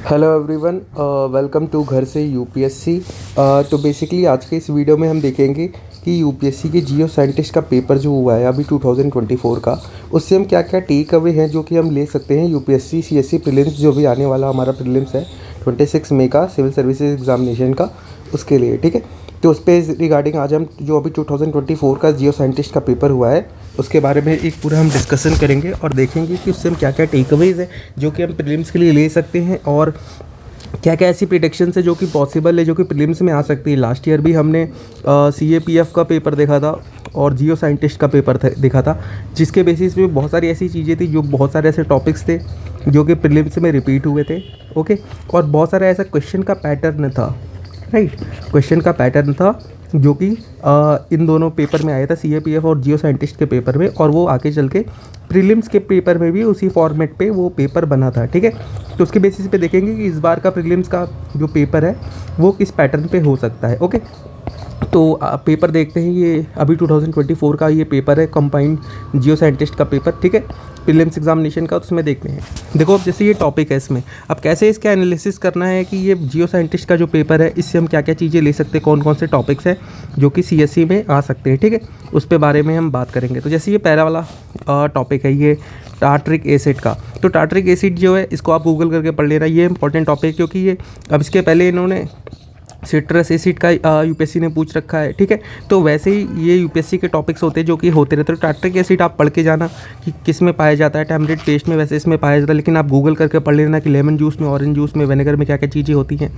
Hello everyone, welcome to घर से UPSC. तो बेसिकली आज के इस वीडियो में हम देखेंगे कि यूपीएससी के जियो साइंटिस्ट का पेपर जो हुआ है अभी 2024 का, उससे हम क्या क्या टेक अवे हैं जो कि हम ले सकते हैं यूपीएससी सीएससी प्रीलिम्स जो भी आने वाला हमारा प्रीलिम्स है 26 मई का सिविल सर्विसेज एग्जामिनेशन का, उसके लिए। ठीक है, तो उस पर रिगार्डिंग आज हम जो अभी 2024 का जियो साइंटिस्ट का पेपर हुआ है उसके बारे में एक पूरा हम डिस्कशन करेंगे और देखेंगे कि उससे हम क्या क्या टेक अवेज़ है जो कि हम प्रीलिम्स के लिए ले सकते हैं और क्या क्या ऐसी प्रिडिक्शंस है जो कि पॉसिबल है जो कि प्रीलिम्स में आ सकती है। लास्ट ईयर भी हमने सीएपीएफ का पेपर देखा था और जियो साइंटिस्ट का पेपर देखा था, जिसके बेसिस पे बहुत सारी ऐसी चीज़ें थी, जो बहुत सारे ऐसे टॉपिक्स थे जो कि प्रीलिम्स में रिपीट हुए थे। ओके, और बहुत सारा ऐसा क्वेश्चन का पैटर्न था, राइट, क्वेश्चन का पैटर्न था जो कि इन दोनों पेपर में आया था, सीएपीएफ और जियो साइंटिस्ट के पेपर में, और वो आगे चल के प्रीलिम्स के पेपर में भी उसी फॉर्मेट पे वो पेपर बना था। ठीक है, तो उसके बेसिस पे देखेंगे कि इस बार का प्रीलिम्स का जो पेपर है वो किस पैटर्न पे हो सकता है। ओके, तो पेपर देखते हैं। ये अभी 2024 का ये पेपर है, कंबाइंड जियो साइंटिस्ट का पेपर। ठीक है, प्रीलिम्स एग्जामिनेशन का, तो उसमें देखते हैं। देखो, अब जैसे ये टॉपिक है, इसमें अब कैसे इसका एनालिसिस करना है कि ये जियो साइंटिस्ट का जो पेपर है इससे हम क्या क्या चीज़ें ले सकते हैं, कौन कौन से टॉपिक्स हैं जो कि सीएससी में आ सकते हैं। ठीक है, उस पे बारे में हम बात करेंगे। तो जैसे ये पहला वाला टॉपिक है, ये टार्ट्रिक एसिड का। तो टार्ट्रिक एसिड जो है इसको आप गूगल करके पढ़ लेना, ये इंपॉर्टेंट टॉपिक है क्योंकि ये अब इसके पहले इन्होंने सिट्रस एसिड का यूपीएससी ने पूछ रखा है। ठीक है, तो वैसे ही ये यूपीएससी के टॉपिक्स होते हैं जो कि होते रहते हैं। तो टार्ट्रिक एसिड आप पढ़ के जाना कि किस में पाया जाता है। टैमरिंड पेस्ट में वैसे इसमें पाया जाता है, लेकिन आप गूगल करके पढ़ लेना कि लेमन जूस में, ऑरेंज जूस में, विनेगर में क्या क्या चीज़ें होती हैं,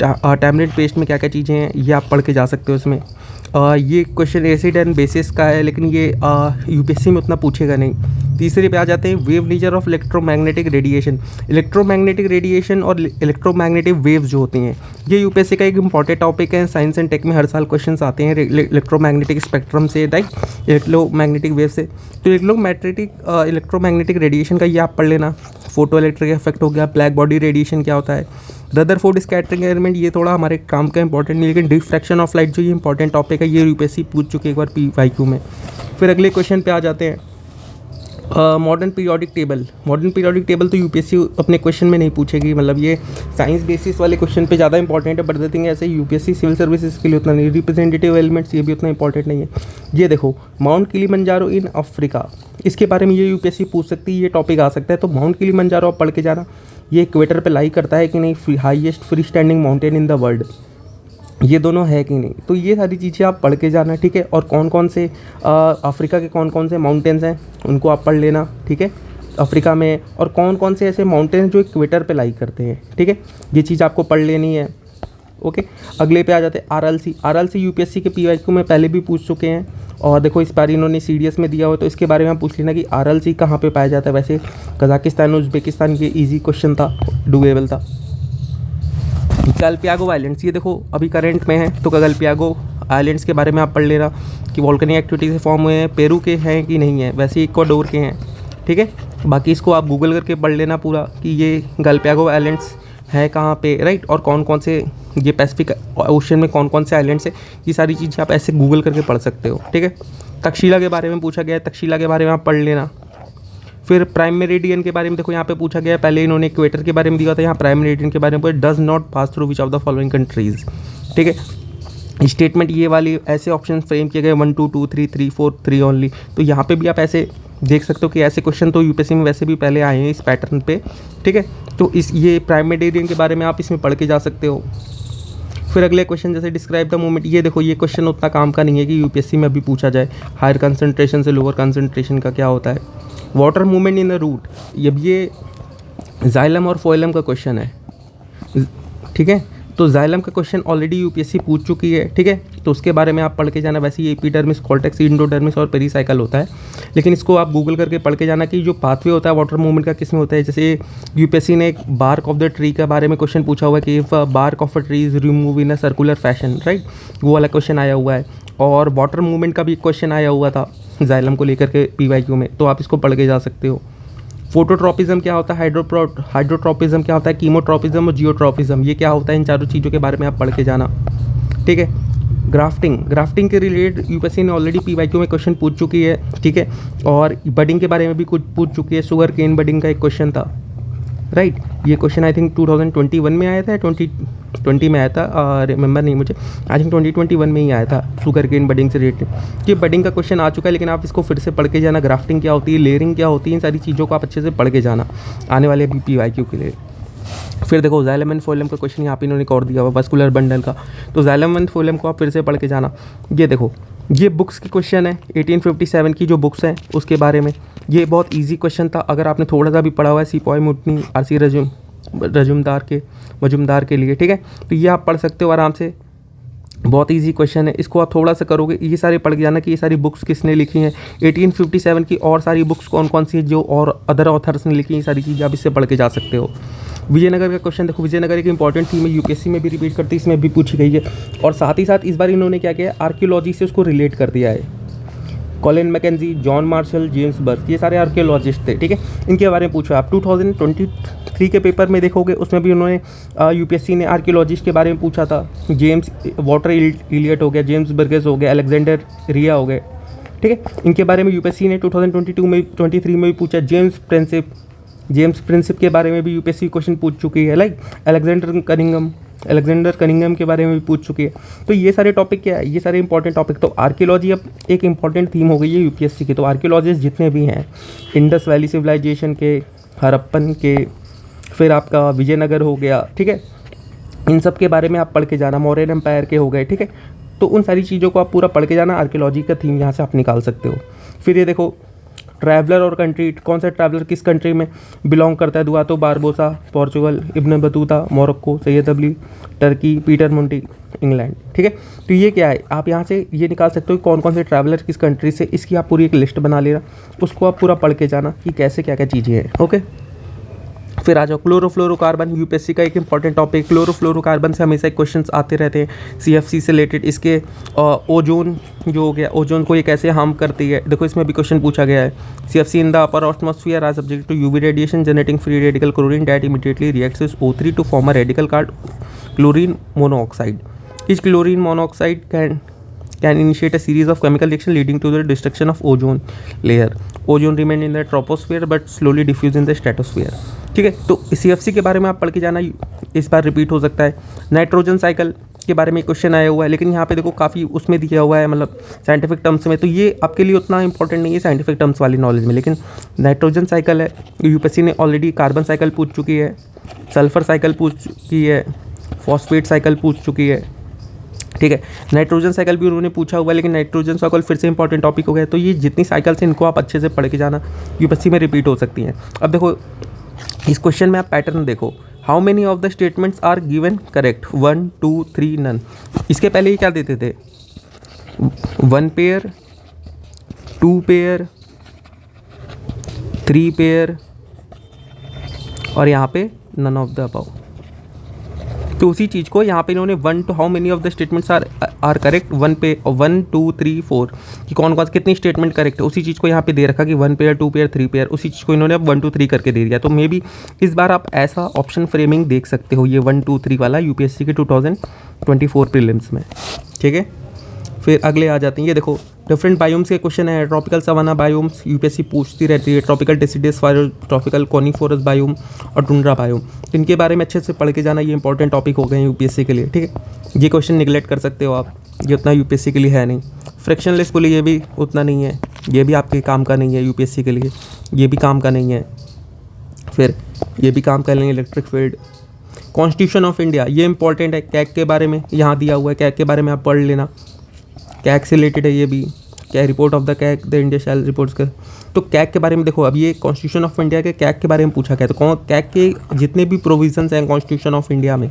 टैमरिंड पेस्ट में क्या क्या चीज़ें हैं, ये आप पढ़ के जा सकते हो इसमें। ये क्वेश्चन एसिड एंड बेसिस का है, लेकिन ये यूपीएससी में उतना पूछेगा नहीं। तीसरे पे आ जाते हैं wave nature of electromagnetic radiation. Electromagnetic radiation और इलेक्ट्रोमैग्नेटिक वेव्स जो होती हैं, ये यूपीएससी का एक इंपॉर्टेंट टॉपिक है। साइंस एंड टेक में हर साल क्वेश्चंस आते हैं इलेक्ट्रोमैग्नेटिक स्पेक्ट्रम से, राइट, इलेक्ट्रोमैग्नेटिक वेव से। तो इलेक्ट्रोमैग्नेटिक रेडिएशन का ये आप पढ़ लेना। फोटो इलेक्ट्रिक इफेक्ट हो गया, ब्लैक बॉडी रेडिएशन क्या होता है, रदरफोर्ड स्कैटरिंग एलिमेंट, ये थोड़ा हमारे काम का इंपॉर्टेंट नहीं, लेकिन डिफ्रैक्शन ऑफ लाइट जो ये इंपॉर्टेंट टॉपिक है, ये यूपीएससी पूछ चुके एक बार पीवाईक्यू में। फिर अगले क्वेश्चन पे आ जाते हैं modern periodic table. Modern periodic table तो यूपीएससी अपने क्वेश्चन में नहीं पूछेगी, मतलब ये साइंस बेसिस वाले क्वेश्चन पे ज़्यादा इंपॉर्टेंट है, बट द थिंग ऐसे यूपीएससी सिविल सर्विसेज के लिए उतना नहीं। रिप्रेजेंटेटिव एलिमेंट्स ये भी उतना इंपॉर्टेंट नहीं है। ये देखो, माउंट किलिमंजारो इन अफ्रीका, इसके बारे में ये यूपीएससी पूछ सकती है, ये टॉपिक आ सकता है। तो माउंट किलिमंजारो आप पढ़ के जाना, ये इक्वेटर पे लाई करता है कि नहीं, highest free standing mountain in the world, ये दोनों है कि नहीं। तो ये सारी चीज़ें आप पढ़ के जाना। ठीक है, और कौन कौन से अफ्रीका के कौन कौन से माउंटेन्स हैं उनको आप पढ़ लेना। ठीक है, अफ्रीका में और कौन कौन से ऐसे माउंटेन्स जो इक्वेटर पे लाई करते हैं। ठीक है, ये चीज़ आपको पढ़ लेनी है। ओके, अगले पे आ जाते हैं आरएलसी। आरएलसी यूपीएससी के पीवाईक्यू में पहले भी पूछ चुके हैं, और देखो इस बार इन्होंने सीडीएस में दिया हुआ, तो इसके बारे में आप पूछ लेना कि आरएलसी कहाँ पे पाया जाता है। वैसे कजाकिस्तान, उज्बेकिस्तान, ये ईजी क्वेश्चन था, डुएबल था। गल्पियागो आइलैंड्स, ये देखो अभी करंट में है, तो गल्पियागो आइलैंड्स के बारे में आप पढ़ लेना कि वॉल्केनिक एक्टिविटी से फॉर्म हुए हैं, पेरू के हैं कि नहीं है, वैसे इक्वाडोर के हैं। ठीक है, बाकी इसको आप गूगल करके पढ़ लेना पूरा कि ये गल्पियागो आइलैंड्स है कहाँ पे, राइट, और कौन कौन से ये पैसिफिक ओशन में कौन कौन से आइलैंड्स है, ये सारी चीज़ें आप ऐसे गूगल करके पढ़ सकते हो। ठीक है, तक्षशिला के बारे में पूछा गया है, तक्षशिला के बारे में आप पढ़ लेना। फिर प्राइम मेरिडियन के बारे में देखो यहाँ पे पूछा गया है, पहले इन्होंने इक्वेटर के बारे में दिया था, यहाँ प्राइम मेरिडियन के बारे में does not pass through which of the following countries. ठीक है, स्टेटमेंट ये वाली ऐसे ऑप्शन फ्रेम किए गए 1 2 2 3 3 4 3 ओनली। तो यहाँ पे भी आप ऐसे देख सकते हो कि ऐसे क्वेश्चन तो यूपीएससी में वैसे भी पहले आए हैं इस पैटर्न पे। ठीक है, तो ये प्राइम मेरिडियन के बारे में आप इसमें पढ़ के जा सकते हो। फिर अगले क्वेश्चन जैसे डिस्क्राइब द मूवमेंट, ये देखो ये क्वेश्चन उतना काम का नहीं है कि यूपीएससी में अभी पूछा जाए। हायर कंसंट्रेशन से लोअर कंसंट्रेशन का क्या होता है। Water movement in the root, ये जाइलम और फोइलम का क्वेश्चन है। ठीक है, तो जाइलम का क्वेश्चन ऑलरेडी यूपीएससी पूछ चुकी है। ठीक है, तो उसके बारे में आप पढ़ के जाना। वैसे ये एपिडर्मिस, कॉर्टेक्स, इंडोडर्मिस और पेरिसाइकल होता है, लेकिन इसको आप गूगल करके पढ़ के जाना कि जो पाथवे होता है वाटर मूवमेंट का किस में होता है। जैसे यूपीएससी ने एक बार्क ऑफ द ट्री के बारे में क्वेश्चन पूछा हुआ है कि if bark of a tree is remove in a circular fashion, right, वो वाला क्वेश्चन आया हुआ है। और वाटर मूवमेंट का भी क्वेश्चन आया हुआ था जाइलम को लेकर के पीवाईक्यू में, तो आप इसको पढ़ के जा सकते हो। फोटोट्रॉपिज्म क्या होता है, हाइड्रोट्रॉपिज्म क्या होता है, कीमोट्रॉपिज्म और जियोट्रॉपिज्म ये क्या होता है, इन चारों चीज़ों के बारे में आप पढ़ के जाना। ठीक है, ग्राफ्टिंग के रिलेटेड यूपीएससी ने ऑलरेडी पीवाईक्यू में क्वेश्चन पूछ चुकी है। ठीक है, और बडिंग के बारे में भी कुछ पूछ चुकी है। शुगर केन बडिंग का एक क्वेश्चन था। राइट। ये क्वेश्चन आई थिंक 2021 में आया था, 2020 में आया था, रिमेंबर नहीं मुझे, आई थिंक 2021 में ही आया था, शुगर केन बडिंग से रिलेटेड। ये बडिंग का क्वेश्चन आ चुका है, लेकिन आप इसको फिर से पढ़ के जाना, ग्राफ्टिंग क्या होती है, लेयरिंग क्या होती है, इन सारी चीज़ों को आप अच्छे से पढ़ के जाना आने वाले PYQ के लिए। फिर देखो जाइलम एंड फोइलम का क्वेश्चन यहाँ पे इन्होंने और दिया हुआ वास्कुलर बंडल का, तो जाइलम एंड फोइलम को आप फिर से पढ़ के जाना। ये देखो ये बुक्स की क्वेश्चन है 1857 की जो बुक्स हैं उसके बारे में। ये बहुत इजी क्वेश्चन था, अगर आपने थोड़ा सा भी पढ़ा हुआ है सिपाही मुटनी RC मजुमदार के लिए, ठीक है, तो ये आप पढ़ सकते हो आराम से, बहुत इजी क्वेश्चन है। इसको आप थोड़ा सा करोगे, ये सारे पढ़ के जाना कि ये सारी बुक्स किसने लिखी हैं, 1857 की और सारी बुक्स कौन कौन सी है जो और अदर ऑथर्स ने लिखी हैं, ये सारी चीज़ें आप इससे पढ़ के जा सकते हो। विजयनगर का क्वेश्चन देखो, विजयनगर एक इंपॉर्टेंट थीम है, UPSC में भी रिपीट करती है, इसमें भी पूछी गई है, और साथ ही साथ इस बार इन्होंने क्या किया है, आर्कियोलॉजी से उसको रिलेट कर दिया है। Colin Mackenzie, John Marshall, James Burke, ये सारे आर्कियोलॉजिस्ट थे, ठीक है, इनके बारे में पूछा। आप 2023 के पेपर में देखोगे, उसमें भी उन्होंने UPSC ने आर्कियोलॉजिस्ट के बारे में पूछा था। जेम्स वाटर इलियट हो गया, जेम्स बर्गेस हो गया, अलेक्जेंडर रिया हो गए, ठीक है, इनके बारे में UPSC ने 2022 में 23 में भी पूछा। जेम्स प्रिंसिप के बारे में भी UPSC क्वेश्चन पूछ चुकी है, लाइक अलेक्जेंडर कनिंगम के बारे में भी पूछ चुकी है। तो ये सारे टॉपिक क्या है, ये सारे इंपॉर्टेंट टॉपिक। तो आर्कियोलॉजी अब एक इंपॉर्टेंट थीम हो गई है UPSC की। तो आर्कियोलॉजिस्ट जितने भी हैं, इंडस वैली सिविलाइजेशन के, हड़प्पन के, फिर आपका विजयनगर हो गया, ठीक है, इन सब के बारे में आप पढ़ के जाना, मौर्यन एम्पायर के हो गए, ठीक है, तो उन सारी चीज़ों को आप पूरा पढ़ के जाना। आर्कियोलॉजी का थीम यहाँ से आप निकाल सकते हो। फिर ये देखो ट्रैवलर और कंट्री, कौन सा ट्रैवलर किस कंट्री में बिलोंग करता है, दुआतो Barbosa Portugal, Ibn Battuta Morocco, Sayyid Ali Turkey, Peter Mundy England, ठीक है। तो ये क्या है, आप यहाँ से ये निकाल सकते हो कि कौन कौन से ट्रैवलर किस कंट्री से, इसकी आप पूरी एक लिस्ट बना लेना, उसको आप पूरा पढ़ के जाना कि कैसे क्या क्या चीज़ें हैं, ओके। फिर आ जाओ क्लोरोफ्लोरोकार्बन, UPSC का एक इंपॉर्टेंट टॉपिक। क्लोरोफ्लोरोकार्बन से हमेशा क्वेश्चंस आते रहते हैं CFC से रिलेटेड। इसके ओजोन जो हो गया, ओजोन को ये कैसे हार्म करती है, देखो इसमें भी क्वेश्चन पूछा गया है। CFC in the upper atmosphere are subject to UV radiation generating free radical chlorine that immediately reacts with O3 to form a radical called chlorine monoxide. इस chlorine monoxide can initiate a series of chemical reaction leading to the destruction of ozone layer. Ozone remain in the troposphere but slowly diffuse in the stratosphere. ठीक है, तो CFC के बारे में आप पढ़ के जाना, इस बार रिपीट हो सकता है। नाइट्रोजन साइकिल के बारे में क्वेश्चन आया हुआ है, लेकिन यहाँ पे देखो काफ़ी उसमें दिया हुआ है, मतलब साइंटिफिक टर्म्स में, तो ये आपके लिए उतना इंपॉर्टेंट नहीं है साइंटिफिक टर्म्स वाली नॉलेज में। लेकिन नाइट्रोजन साइकिल है, UPSC ने ऑलरेडी कार्बन साइकिल पूछ चुकी है, सल्फर साइकिल पूछ चुकी है, फॉस्फेट साइकिल पूछ चुकी है, ठीक है। नाइट्रोजन साइकिल भी उन्होंने पूछा हुआ है, लेकिन नाइट्रोजन साइकिल फिर से इंपॉर्टेंट टॉपिक हो गया। तो ये जितनी साइकिल्स हैं इनको आप अच्छे से पढ़ के जाना, UPSC में रिपीट हो सकती हैं। अब देखो इस क्वेश्चन में आप पैटर्न देखो, how many of the statements are given correct, 1 2 3 none. इसके पहले ही क्या देते थे, 1 पेयर, 2 पेयर, 3 पेयर, और यहाँ पे नन ऑफ द अबव। तो उसी चीज़ को यहाँ पे इन्होंने 1 two how many of the statements are correct, 1 पे 1 2 3 4 कि कौन कौन कितनी स्टेटमेंट करेक्ट है, उसी चीज़ को यहाँ पे दे रखा कि 1 पेयर 2 पेयर 3 पेयर, उसी चीज़ को इन्होंने अब 1 2 3 करके दे दिया। तो मे बी इस बार आप ऐसा ऑप्शन फ्रेमिंग देख सकते हो, ये 1 2 3 वाला UPSC के 2024 प्रीलिम्स में, ठीक है। फिर अगले आ जाते हैं, ये देखो डिफरेंट बायोम्स के क्वेश्चन है। ट्रॉपिकल सवाना बायोम्स UPSC पूछती रहती है, ट्रॉपिकल डेसिडस, ट्रॉपिकल कॉनिफोरस बायोम और टुंड्रा बायोम। इनके बारे में अच्छे से पढ़ के जाना, ये इंपॉर्टेंट टॉपिक हो गए हैं UPSC के लिए, ठीक है। ये क्वेश्चन निगलेक्ट कर सकते हो आप, ये उतना UPSC के लिए है नहीं। फ्रैक्शनलेस पुली, ये भी उतना नहीं है, ये भी आपके काम का नहीं है UPSC के लिए, ये भी काम का नहीं है। फिर ये भी काम कर लेंगे electric field. Constitution of India, ये इंपॉर्टेंट है, कैग के बारे में यहाँ दिया हुआ है, कैग के बारे में आप पढ़ लेना, कैग से रिलेटेड है ये भी, क्या report of the CAG the India shall reports का। तो कैग के बारे में देखो, अब ये कॉन्स्टिट्यूशन ऑफ इंडिया के कैग के बारे में पूछा गया, तो कैग के जितने भी प्रोविजंस हैं कॉन्स्टिट्यूशन ऑफ इंडिया में,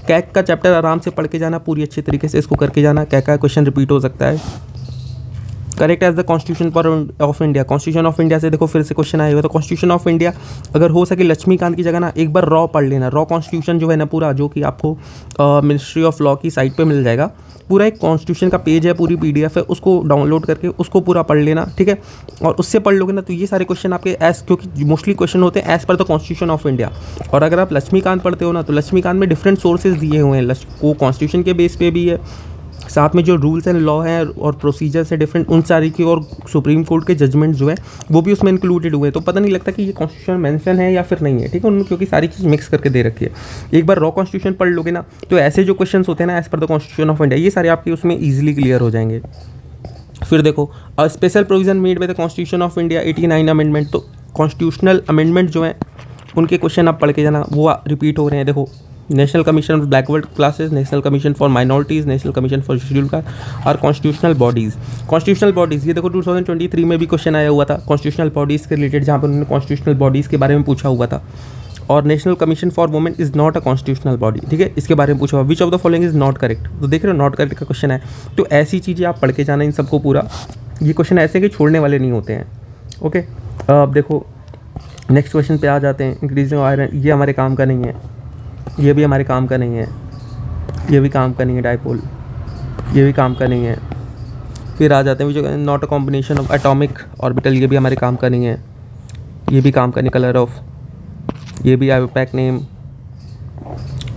कैग का चैप्टर आराम से पढ़ के जाना, पूरी अच्छी तरीके से इसको करके जाना। कैग का क्वेश्चन रिपीट हो सकता है। Correct as the constitution of India, constitution of India से देखो फिर से क्वेश्चन आएगा। तो कॉन्स्टिट्यूशन ऑफ इंडिया अगर हो सके लक्ष्मीकांत की जगह ना एक बार रॉ पढ़ लेना, रॉ कॉन्स्टिट्यूशन जो है ना पूरा, जो कि आपको मिनिस्ट्री ऑफ लॉ की साइट पे मिल जाएगा, पूरा एक कॉन्स्टिट्यूशन का पेज है, पूरी PDF है, उसको डाउनलोड करके उसको पूरा पढ़ लेना, ठीक है। और उससे पढ़ लोगे ना तो ये सारे क्वेश्चन आपके क्योंकि मोस्टली क्वेश्चन होते हैं as per the constitution of India. और अगर आप लक्ष्मीकांत पढ़ते हो ना तो लक्ष्मीकांत में डिफरेंट सोर्सेज दिए हुए हैं, वो कॉन्स्टिट्यूशन के बेस पे भी है, साथ में जो रूल्स एंड लॉ हैं और प्रोसीजर्स है डिफरेंट, उन सारी की, और सुप्रीम कोर्ट के जजमेंट जो है वो भी उसमें इंक्लूडेड हुए। तो पता नहीं लगता कि ये कॉन्स्टिट्यूशन मेंशन है या फिर नहीं है, ठीक है, उन्होंने क्योंकि सारी चीज़ मिक्स करके दे रखी है। एक बार रॉ कॉन्स्टिट्यूशन पढ़ लोगे ना, तो ऐसे जो क्वेश्चन होते हैं ना as per the constitution of India, ये सारे आपके उसमें ईजिली क्लियर हो जाएंगे। फिर देखो special provision made by the constitution of India 89 amendment, तो कॉन्स्टिट्यूशनल अमेंडमेंट जो है उनके क्वेश्चन आप पढ़ के जाना, वो रिपीट हो रहे हैं। देखो national commission of backward classes, national commission for minorities, national commission for scheduled caste और कॉन्स्टिट्यूशनल बॉडीज़। कॉन्स्टिट्यूशनल बॉडीज़ ये देखो 2023 में भी क्वेश्चन आया हुआ था कॉन्स्टिट्यूशनल बॉडीज़ के रिलेटेड, जहाँ पर उन्होंने कॉन्स्टिट्यूशनल बॉडीज़ के बारे में पूछा हुआ था। और national commission for women is not a constitutional body, ठीक है, इसके बारे में पूछा हुआ। विच of the following is not correct, तो देख रहे हो नॉट करेक्ट का क्वेश्चन है। तो ऐसी चीज़ें आप पढ़ के जाना इन सबको पूरा, ये क्वेश्चन ऐसे कि छोड़ने वाले नहीं होते हैं। ओके, अब देखो नेक्स्ट क्वेश्चन पे आ जाते हैं। इंक्रीजिंग आयरन, ये हमारे काम का नहीं है, ये भी हमारे काम का नहीं है, ये भी काम का नहीं है। डाइपोल, ये भी काम का नहीं है। फिर आ जाते हैं जो not a combination of atomic orbital, ये भी हमारे काम का नहीं है, ये भी काम का नहीं। कलर ऑफ, ये भी आयोपैक नेम।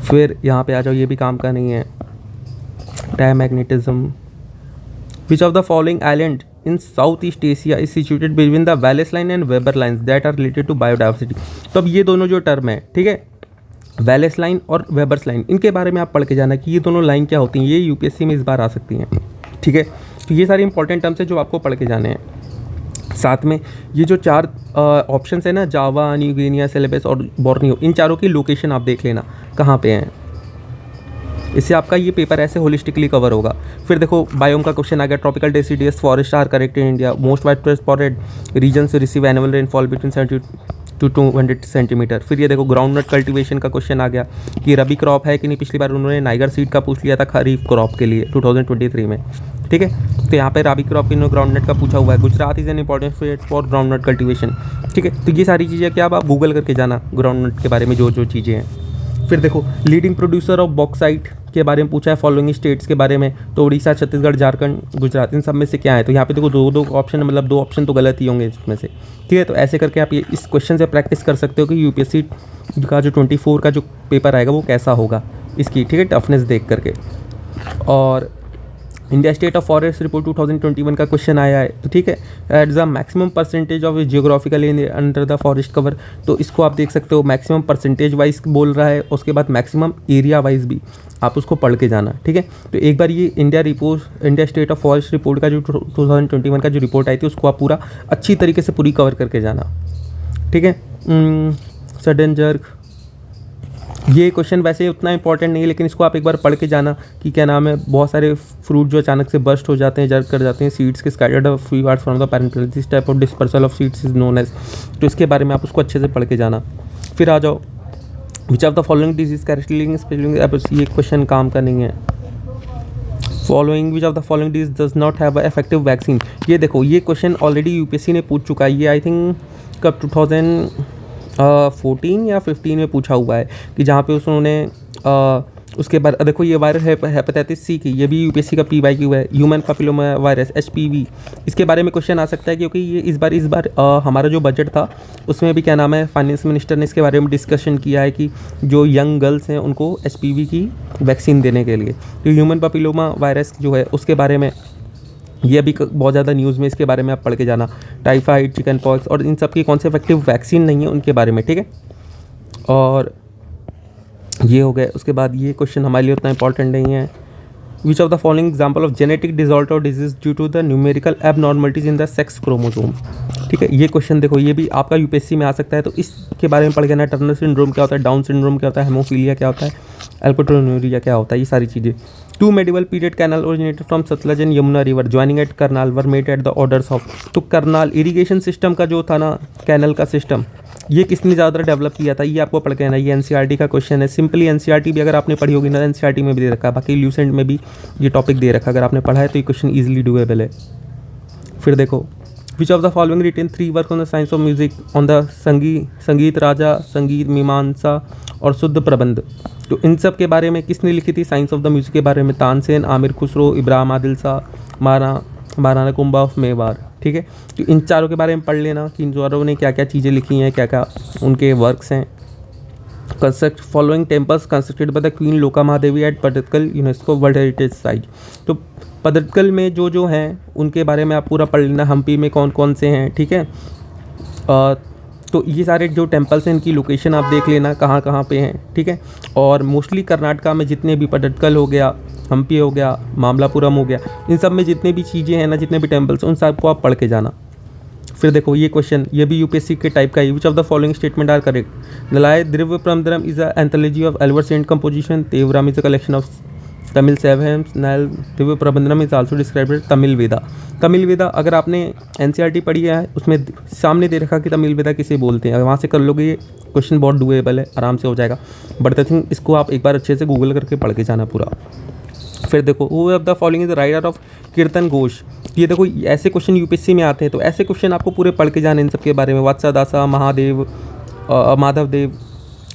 फिर यहाँ पे आ जाओ, ये भी काम का नहीं है। Diamagnetism. Which of the following island in south east Asia is situated between the Wallace line and Weber lines that are related to biodiversity. तो अब ये दोनों जो टर्म है, ठीक है, वैलेस लाइन और वेबर्स लाइन, इनके बारे में आप पढ़ के जाना कि ये दोनों लाइन क्या होती हैं, ये यूपीएससी में इस बार आ सकती हैं, ठीक है। तो ये सारी इंपॉर्टेंट टर्म्स है जो आपको पढ़ के जाने हैं। साथ में ये जो 4 ऑप्शंस है ना, जावा, न्यू गिनिया, सेलेबस और बोर्नियो, इन चारों की लोकेशन आप देख लेना कहाँ पे हैं। इससे आपका ये पेपर ऐसे होलिस्टिकली कवर होगा। फिर देखो बायोम का क्वेश्चन आ गया। Tropical deciduous forest are correct in India, most wide spotted region receive annual rainfall between 70 to 200 centimetre. फिर ये देखो ग्राउंड नट कल्टिवेशन का क्वेश्चन आ गया कि रबी क्रॉप है कि नहीं। पिछली बार उन्होंने नाइगर सीड का पूछ लिया था खरीफ क्रॉप के लिए 2023 में, ठीक है। तो यहाँ पे रबी क्रॉप इन्होंने ग्राउंड नट का पूछा हुआ है। Gujarat is an important state for ground nut cultivation, ठीक है। तो ये सारी चीज़ें क्या आप गूगल करके जाना ग्राउंड नट के बारे में जो चीज़ें हैं। फिर देखो लीडिंग प्रोड्यूसर ऑफ बॉक्साइट के बारे में पूछा है फॉलोइंग स्टेट्स के बारे में, तो उड़ीसा, छत्तीसगढ़, झारखंड, गुजरात, इन सब में से क्या है। तो यहाँ पे देखो दो ऑप्शन, मतलब 2 ऑप्शन तो गलत ही होंगे इसमें से, ठीक है। तो ऐसे करके आप ये इस क्वेश्चन से प्रैक्टिस कर सकते हो कि यूपीएससी का जो 24 का जो पेपर आएगा वो कैसा होगा इसकी, ठीक है, टफनेस देख करके। और India state of forest report 2021 का क्वेश्चन आया है, तो ठीक है। At the maximum percentage of geographical area under the forest cover, तो इसको आप देख सकते हो मैक्सिमम परसेंटेज वाइज बोल रहा है, उसके बाद मैक्सिमम एरिया वाइज भी आप उसको पढ़ के जाना, ठीक है। तो एक बार ये India state of forest report का जो 2021 का जो रिपोर्ट आई थी उसको आप पूरा अच्छी तरीके से पूरी कवर करके जाना, ठीक है। सडन जर्क, ये क्वेश्चन वैसे उतना इंपॉर्टेंट नहीं है, लेकिन इसको आप एक बार पढ़ के जाना कि क्या नाम है, बहुत सारे फ्रूट जो अचानक से बर्स्ट हो जाते हैं, जर्क कर जाते हैं, सीड्स के scattered free wards from the parent plant, this type of dispersal of seeds is known as. तो इसके बारे में आप उसको अच्छे से पढ़ के जाना। फिर आ जाओ which of the following disease characteristic स्पेशलिंग, ये क्वेश्चन काम का नहीं है। Following which of the following disease does not have a effective vaccine, ये देखो ये क्वेश्चन ऑलरेडी यूपीएससी ने पूछ चुका है। ये आई थिंक कब 2014 या 15 में पूछा हुआ है कि जहाँ पे उन्होंने उसके बाद देखो ये वायरस हेपेटाइटिस सी की, ये भी यूपीएससी का PYQ है, ह्यूमन पैपिलोमा वायरस HPV, इसके बारे में क्वेश्चन आ सकता है क्योंकि ये इस बार हमारा जो बजट था उसमें भी क्या नाम है फाइनेंस मिनिस्टर ने इसके बारे में डिस्कशन किया है कि जो यंग गर्ल्स हैं उनको HPV की वैक्सीन देने के लिए। तो ह्यूमन पैपिलोमा वायरस जो है उसके बारे में ये अभी बहुत ज़्यादा न्यूज़ में, इसके बारे में आप पढ़ के जाना। टाइफाइड, चिकन पॉक्स और इन सब की कौन से इफेक्टिव वैक्सीन नहीं है उनके बारे में, ठीक है। और ये हो गए। उसके बाद ये क्वेश्चन हमारे लिए उतना इंपॉर्टेंट नहीं है। Which of the following example of genetic disorder और disease due to the numerical abnormalities in the sex chromosome, ठीक है। ये क्वेश्चन देखो ये भी आपका यूपीएससी में आ सकता है, तो इसके बारे में पढ़ के ना। टर्नर सिंड्रोम क्या होता है, डाउन सिंड्रोम क्या होता है, हेमोफीलिया क्या होता है, एल्कोट्रोन्यूरिया क्या होता है, ये सारी चीज़ें। 2 medieval period canal originated from Satluj and Yamuna river joining at Karnal were made at the orders of, तो करनाल इरिगेशन सिस्टम का जो था ना कैनल का सिस्टम, ये किसने ज़्यादा डेवलप किया था, ये आपको पढ़ के ना। ये एनसीईआरटी का क्वेश्चन है। सिंपली एनसीईआरटी भी अगर आपने पढ़ी होगी ना, एनसीईआरटी में भी दे रखा है, बाकी ल्यूसेंट में भी ये टॉपिक दे रखा है। अगर आपने पढ़ा है तो ये क्वेश्चन ईजिली डूएबल है। फिर देखो which of the following written 3 work on the science of music on the Sangeet Raja, संगीत मीमांसा और शुद्ध प्रबंध, तो इन सब के बारे में किसने लिखी थी साइंस ऑफ द म्यूजिक के बारे में। तानसेन, आमिर खुसरो, इब्राहिम आदिल शाह, महाराणा कुंभा ऑफ मेवाड़, ठीक है। तो इन चारों के बारे में पढ़ लेना कि इन चारों ने क्या क्या चीज़ें लिखी हैं, क्या क्या उनके वर्क्स हैं। Construct following temples constructed by the queen Loka Mahadevi at Pattadakal UNESCO world heritage site. तो पटदकल में जो हैं उनके बारे में आप पूरा पढ़ लेना, हम्पी में कौन कौन से हैं, ठीक है। तो ये सारे जो टेम्पल्स हैं इनकी लोकेशन आप देख लेना कहाँ कहाँ पे हैं, ठीक है। और मोस्टली कर्नाटका में जितने भी पटदकल हो गया, हम्पी हो गया, मामलापुरम हो गया, इन सब में जितने भी चीज़ें हैं ना, जितने भी टेम्पल्स उन सबको आप पढ़ के जाना। फिर देखो ये क्वेश्चन, ये भी यूपीएससी के टाइप का है। Which of the following statement are correct? Nalayira Divya Prabandham is a anthology of Alvar saint composition. Tevaram is a collection of Tamil सेवेम्स। Nal Divya Prabandham is also described as Tamil Veda. Tamil Veda अगर आपने एनसीईआरटी पढ़ी है उसमें सामने दे रखा कि तमिल वेदा किसे बोलते हैं, अगर वहाँ से कर लोगे ये क्वेश्चन बहुत डुएबल है, आराम से हो जाएगा। बट आई थिंक इसको आप एक बार अच्छे से गूगल करके पढ़ के जाना पूरा। फिर देखो who of the following is writer of कीर्तन घोष। ये देखो ऐसे क्वेश्चन यूपीएससी में आते हैं, तो ऐसे क्वेश्चन आपको पूरे पढ़ के जाने इन सब के बारे में। वत्सा दासा, महादेव, माधव देव,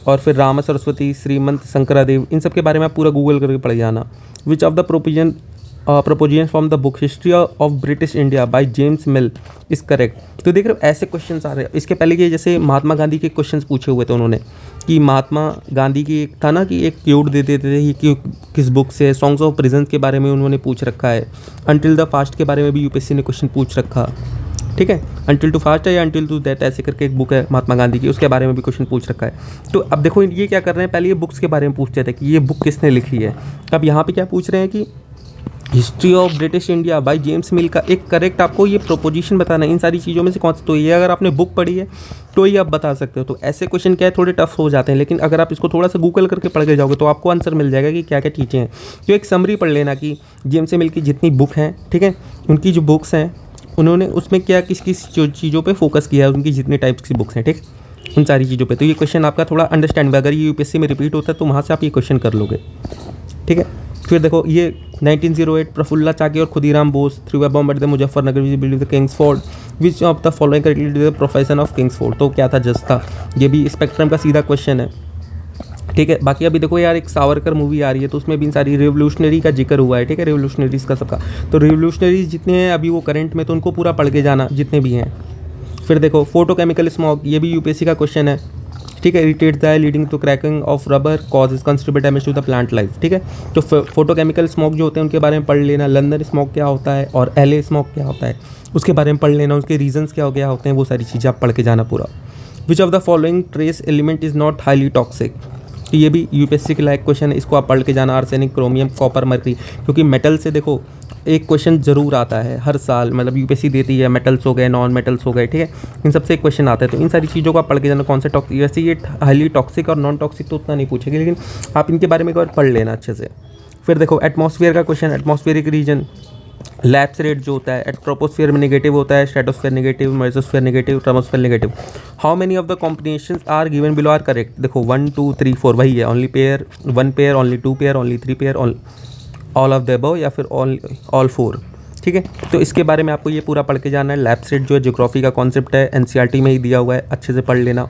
और फिर राम सरस्वती, श्रीमंत शंकरादेव, इन सब के बारे में आप पूरा गूगल करके पढ़ जाना। Which of the proposition from the book history of British India by James mill is correct. तो देख रहे हो ऐसे क्वेश्चन आ रहे हैं। इसके पहले ये जैसे महात्मा गांधी के क्वेश्चन पूछे हुए थे उन्होंने, कि महात्मा गांधी की एक था ना कि एक क्यूट दे देते थे कि किस बुक से, सॉन्ग्स ऑफ प्रिजन के बारे में उन्होंने पूछ रखा है। अंटिल द फास्ट के बारे में भी यूपीएससी ने क्वेश्चन पूछ रखा, ठीक है। अंटिल टू फास्ट है या अंटिल टू दैट ऐसे करके एक बुक है महात्मा गांधी की, उसके बारे में भी क्वेश्चन पूछ रखा है। तो अब देखो ये क्या कर रहे हैं, पहले ये बुक्स के बारे में पूछते थे कि ये बुक किसने लिखी है। अब यहाँ पे क्या पूछ रहे हैं कि history of British India by James मिल का एक करेक्ट आपको ये प्रोपोजिशन बताना है। इन सारी चीज़ों में से कौन सा, तो ये अगर आपने बुक पढ़ी है तो ये आप बता सकते हो। तो ऐसे क्वेश्चन क्या है, थोड़े टफ हो जाते हैं, लेकिन अगर आप इसको थोड़ा सा गूगल करके पढ़ के जाओगे तो आपको आंसर मिल जाएगा कि क्या क्या चीज़ें हैं। तो एक समरी पढ़ लेना कि जेम्स मिल की जितनी बुक हैं, ठीक है, उनकी जो बुक्स हैं उन्होंने उसमें क्या किस किस चीज़ों पे फोकस किया है, उनकी जितनी टाइप्स की बुक्स हैं, ठीक, उन सारी चीज़ों पे। तो ये क्वेश्चन आपका थोड़ा अंडरस्टैंड हुआ, अगर ये यूपीएससी में रिपीट होता है तो वहाँ से आप ये क्वेश्चन कर लोगे, ठीक है। फिर देखो ये 1908 प्रफुल्ला चाकी और Khudiram Bose through a bomb at the Muzaffarnagar build the Kings fort. Which of the following correctly the profession of Kings fort. तो क्या था, जस्ट था। ये भी स्पेक्ट्रम का सीधा क्वेश्चन है, ठीक है। बाकी अभी देखो यार एक सावरकर मूवी आ रही है तो उसमें भी सारी रिवोल्यूशनरी का जिक्र हुआ है, ठीक है, रिवोल्यूशनरीज का सबका। तो रिवोल्यूशनरीज जितने हैं अभी वो करंट में, तो उनको पूरा पढ़ के जाना जितने भी हैं। फिर देखो फोटोकेमिकल स्मॉग, ये भी यूपीएससी का क्वेश्चन है, ठीक है। Irritates the leading to cracking of rubber causes considerable damage to the plant life, ठीक है। तो फोटोकेमिकल स्मॉग जो होते हैं उनके बारे में पढ़ लेना। लंदन स्मॉग क्या होता है और LA स्मॉग क्या होता है उसके बारे में पढ़ लेना, उसके रीजंस क्या हो गया होते हैं, वो सारी चीज़ें आप पढ़ के जाना पूरा। विच of the following trace element is not highly toxic. ये भी यूपीएससी के लायक क्वेश्चन है, इसको आप पढ़ के जाना। आर्सेनिक, क्रोमियम, कॉपर, मर्करी, क्योंकि मेटल से देखो एक क्वेश्चन जरूर आता है हर साल, मतलब यूपीएससी देती है। मेटल्स हो गए, नॉन मेटल्स हो गए, ठीक है, इन सबसे एक क्वेश्चन आता है। तो इन सारी चीज़ों को आप पढ़ के जाना। कौन से टॉक्सिक, वैसे ये हाईली टॉक्सिक और नॉन टॉक्सिक तो उतना नहीं पूछेगी, लेकिन आप इनके बारे में एक बार पढ़ लेना अच्छे से। फिर देखो एटमॉस्फेयर का question, atmospheric region, lapse rate जो होता है, ट्रोपोस्फेयर में नेगेटिव होता है, stratosphere negative, mesosphere negative, thermosphere negative. How many of the combinations are given below are correct. देखो 1 2 3 4 वही है, only pair, 1 pair, only 2 pair, only 3 pair, all of the above, या फिर ऑल 4, ठीक है। तो इसके बारे में आपको ये पूरा पढ़ के जाना है। लैप्स रेट जो है ज्योग्राफी का कॉन्सेप्ट है, एनसीईआरटी में ही दिया हुआ है, अच्छे से पढ़ लेना,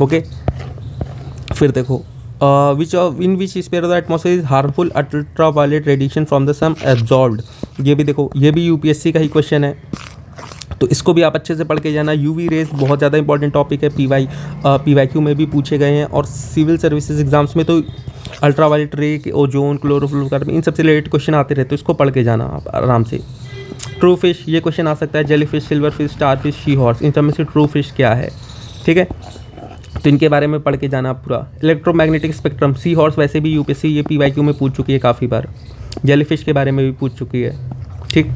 ओके। फिर देखो in which sphere of the atmosphere is harmful ultraviolet radiation from the sun absorbed। ये भी देखो, ये भी यूपीएससी का ही क्वेश्चन है, तो इसको भी आप अच्छे से पढ़ के जाना। यूवी रेज बहुत ज़्यादा इंपॉर्टेंट टॉपिक है, पीवाईक्यू में भी पूछे गए हैं, और सिविल सर्विसेज एग्जाम्स में तो अल्ट्रावायलेट रे, ओजोन, क्लोरोफ्लोरोकार्बन, इन सबसे रिलेटेड क्वेश्चन आते रहते, तो इसको पढ़ के जाना आप आराम से। ट्रू फिश, ये क्वेश्चन आ सकता है। Jelly fish, silver fish, star fish, sea horse, इन सब में से ट्रू फिश क्या है, ठीक है, तो इनके बारे में पढ़ के जाना पूरा। इलेक्ट्रोमैग्नेटिक स्पेक्ट्रम, सी हॉर्स वैसे भी यूपीएससी ये पीवाईक्यू में पूछ चुकी है काफ़ी बार, जेलीफिश के बारे में भी पूछ चुकी है, ठीक।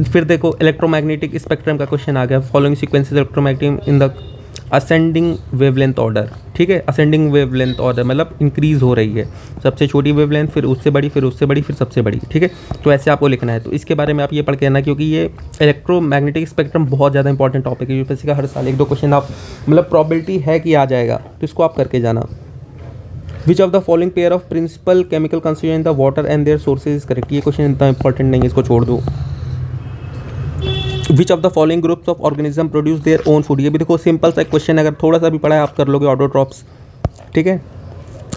फिर देखो इलेक्ट्रोमैग्नेटिक स्पेक्ट्रम का क्वेश्चन आ गया। Following sequences electromagnetic in the ascending wavelength order, ठीक है। असेंडिंग वेवलेंथ ऑर्डर मतलब इंक्रीज़ हो रही है, सबसे छोटी वेवलेंथ, फिर उससे बड़ी, फिर उससे बड़ी, फिर सबसे बड़ी, ठीक है। तो ऐसे आपको लिखना है। तो इसके बारे में आप ये पढ़ के आना, क्योंकि ये इलेक्ट्रोमैग्नेटिक स्पेक्ट्रम बहुत ज़्यादा इंपॉर्टेंट टॉपिक है यूपीएससी का। हर साल 1 2 क्वेश्चन आप मतलब प्रॉबिलिटी है कि आ जाएगा, तो इसको आप करके जाना। Which of the following pair of principal chemical constituent in the water and their sources is correct. ये क्वेश्चन इतना इंपॉर्टेंट नहीं है, इसको छोड़ दो। Which of the following groups of organism produce their own food. ये भी देखो सिंपल सा क्वेश्चन है, अगर थोड़ा सा भी पढ़ा है आप कर लोगे। ऑटोट्रॉप्स, ठीक है,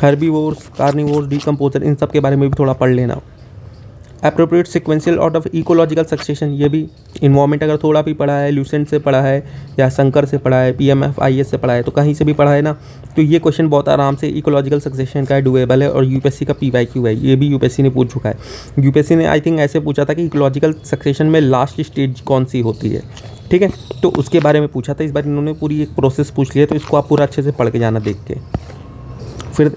हर्बीवोर्स, कार्निवोर्स, डिकम्पोजर, इन सब के बारे में भी थोड़ा पढ़ लेना। Appropriate sequential out of ecological succession, ये भी इन्वायरमेंट अगर थोड़ा भी पढ़ा है, ल्यूसेंट से पढ़ा है या शंकर से पढ़ा है, PMFIS से पढ़ा है, तो कहीं से भी पढ़ा है ना, तो ये क्वेश्चन बहुत आराम से इकोलॉजिकल सक्सेशन का डुएबल है और यूपीएससी का PYQ है, ये भी यूपीएससी ने पूछ चुका है। यूपीएससी ने आई थिंक ऐसे पूछा था कि इकोलॉजिकल सक्सेशन में लास्ट स्टेज कौन सी होती है, ठीक है, तो उसके बारे में पूछा था। इस बार इन्होंने पूरी एक प्रोसेस पूछ लिया, तो इसको आप पूरा अच्छे से पढ़ के जाना देख के। फिर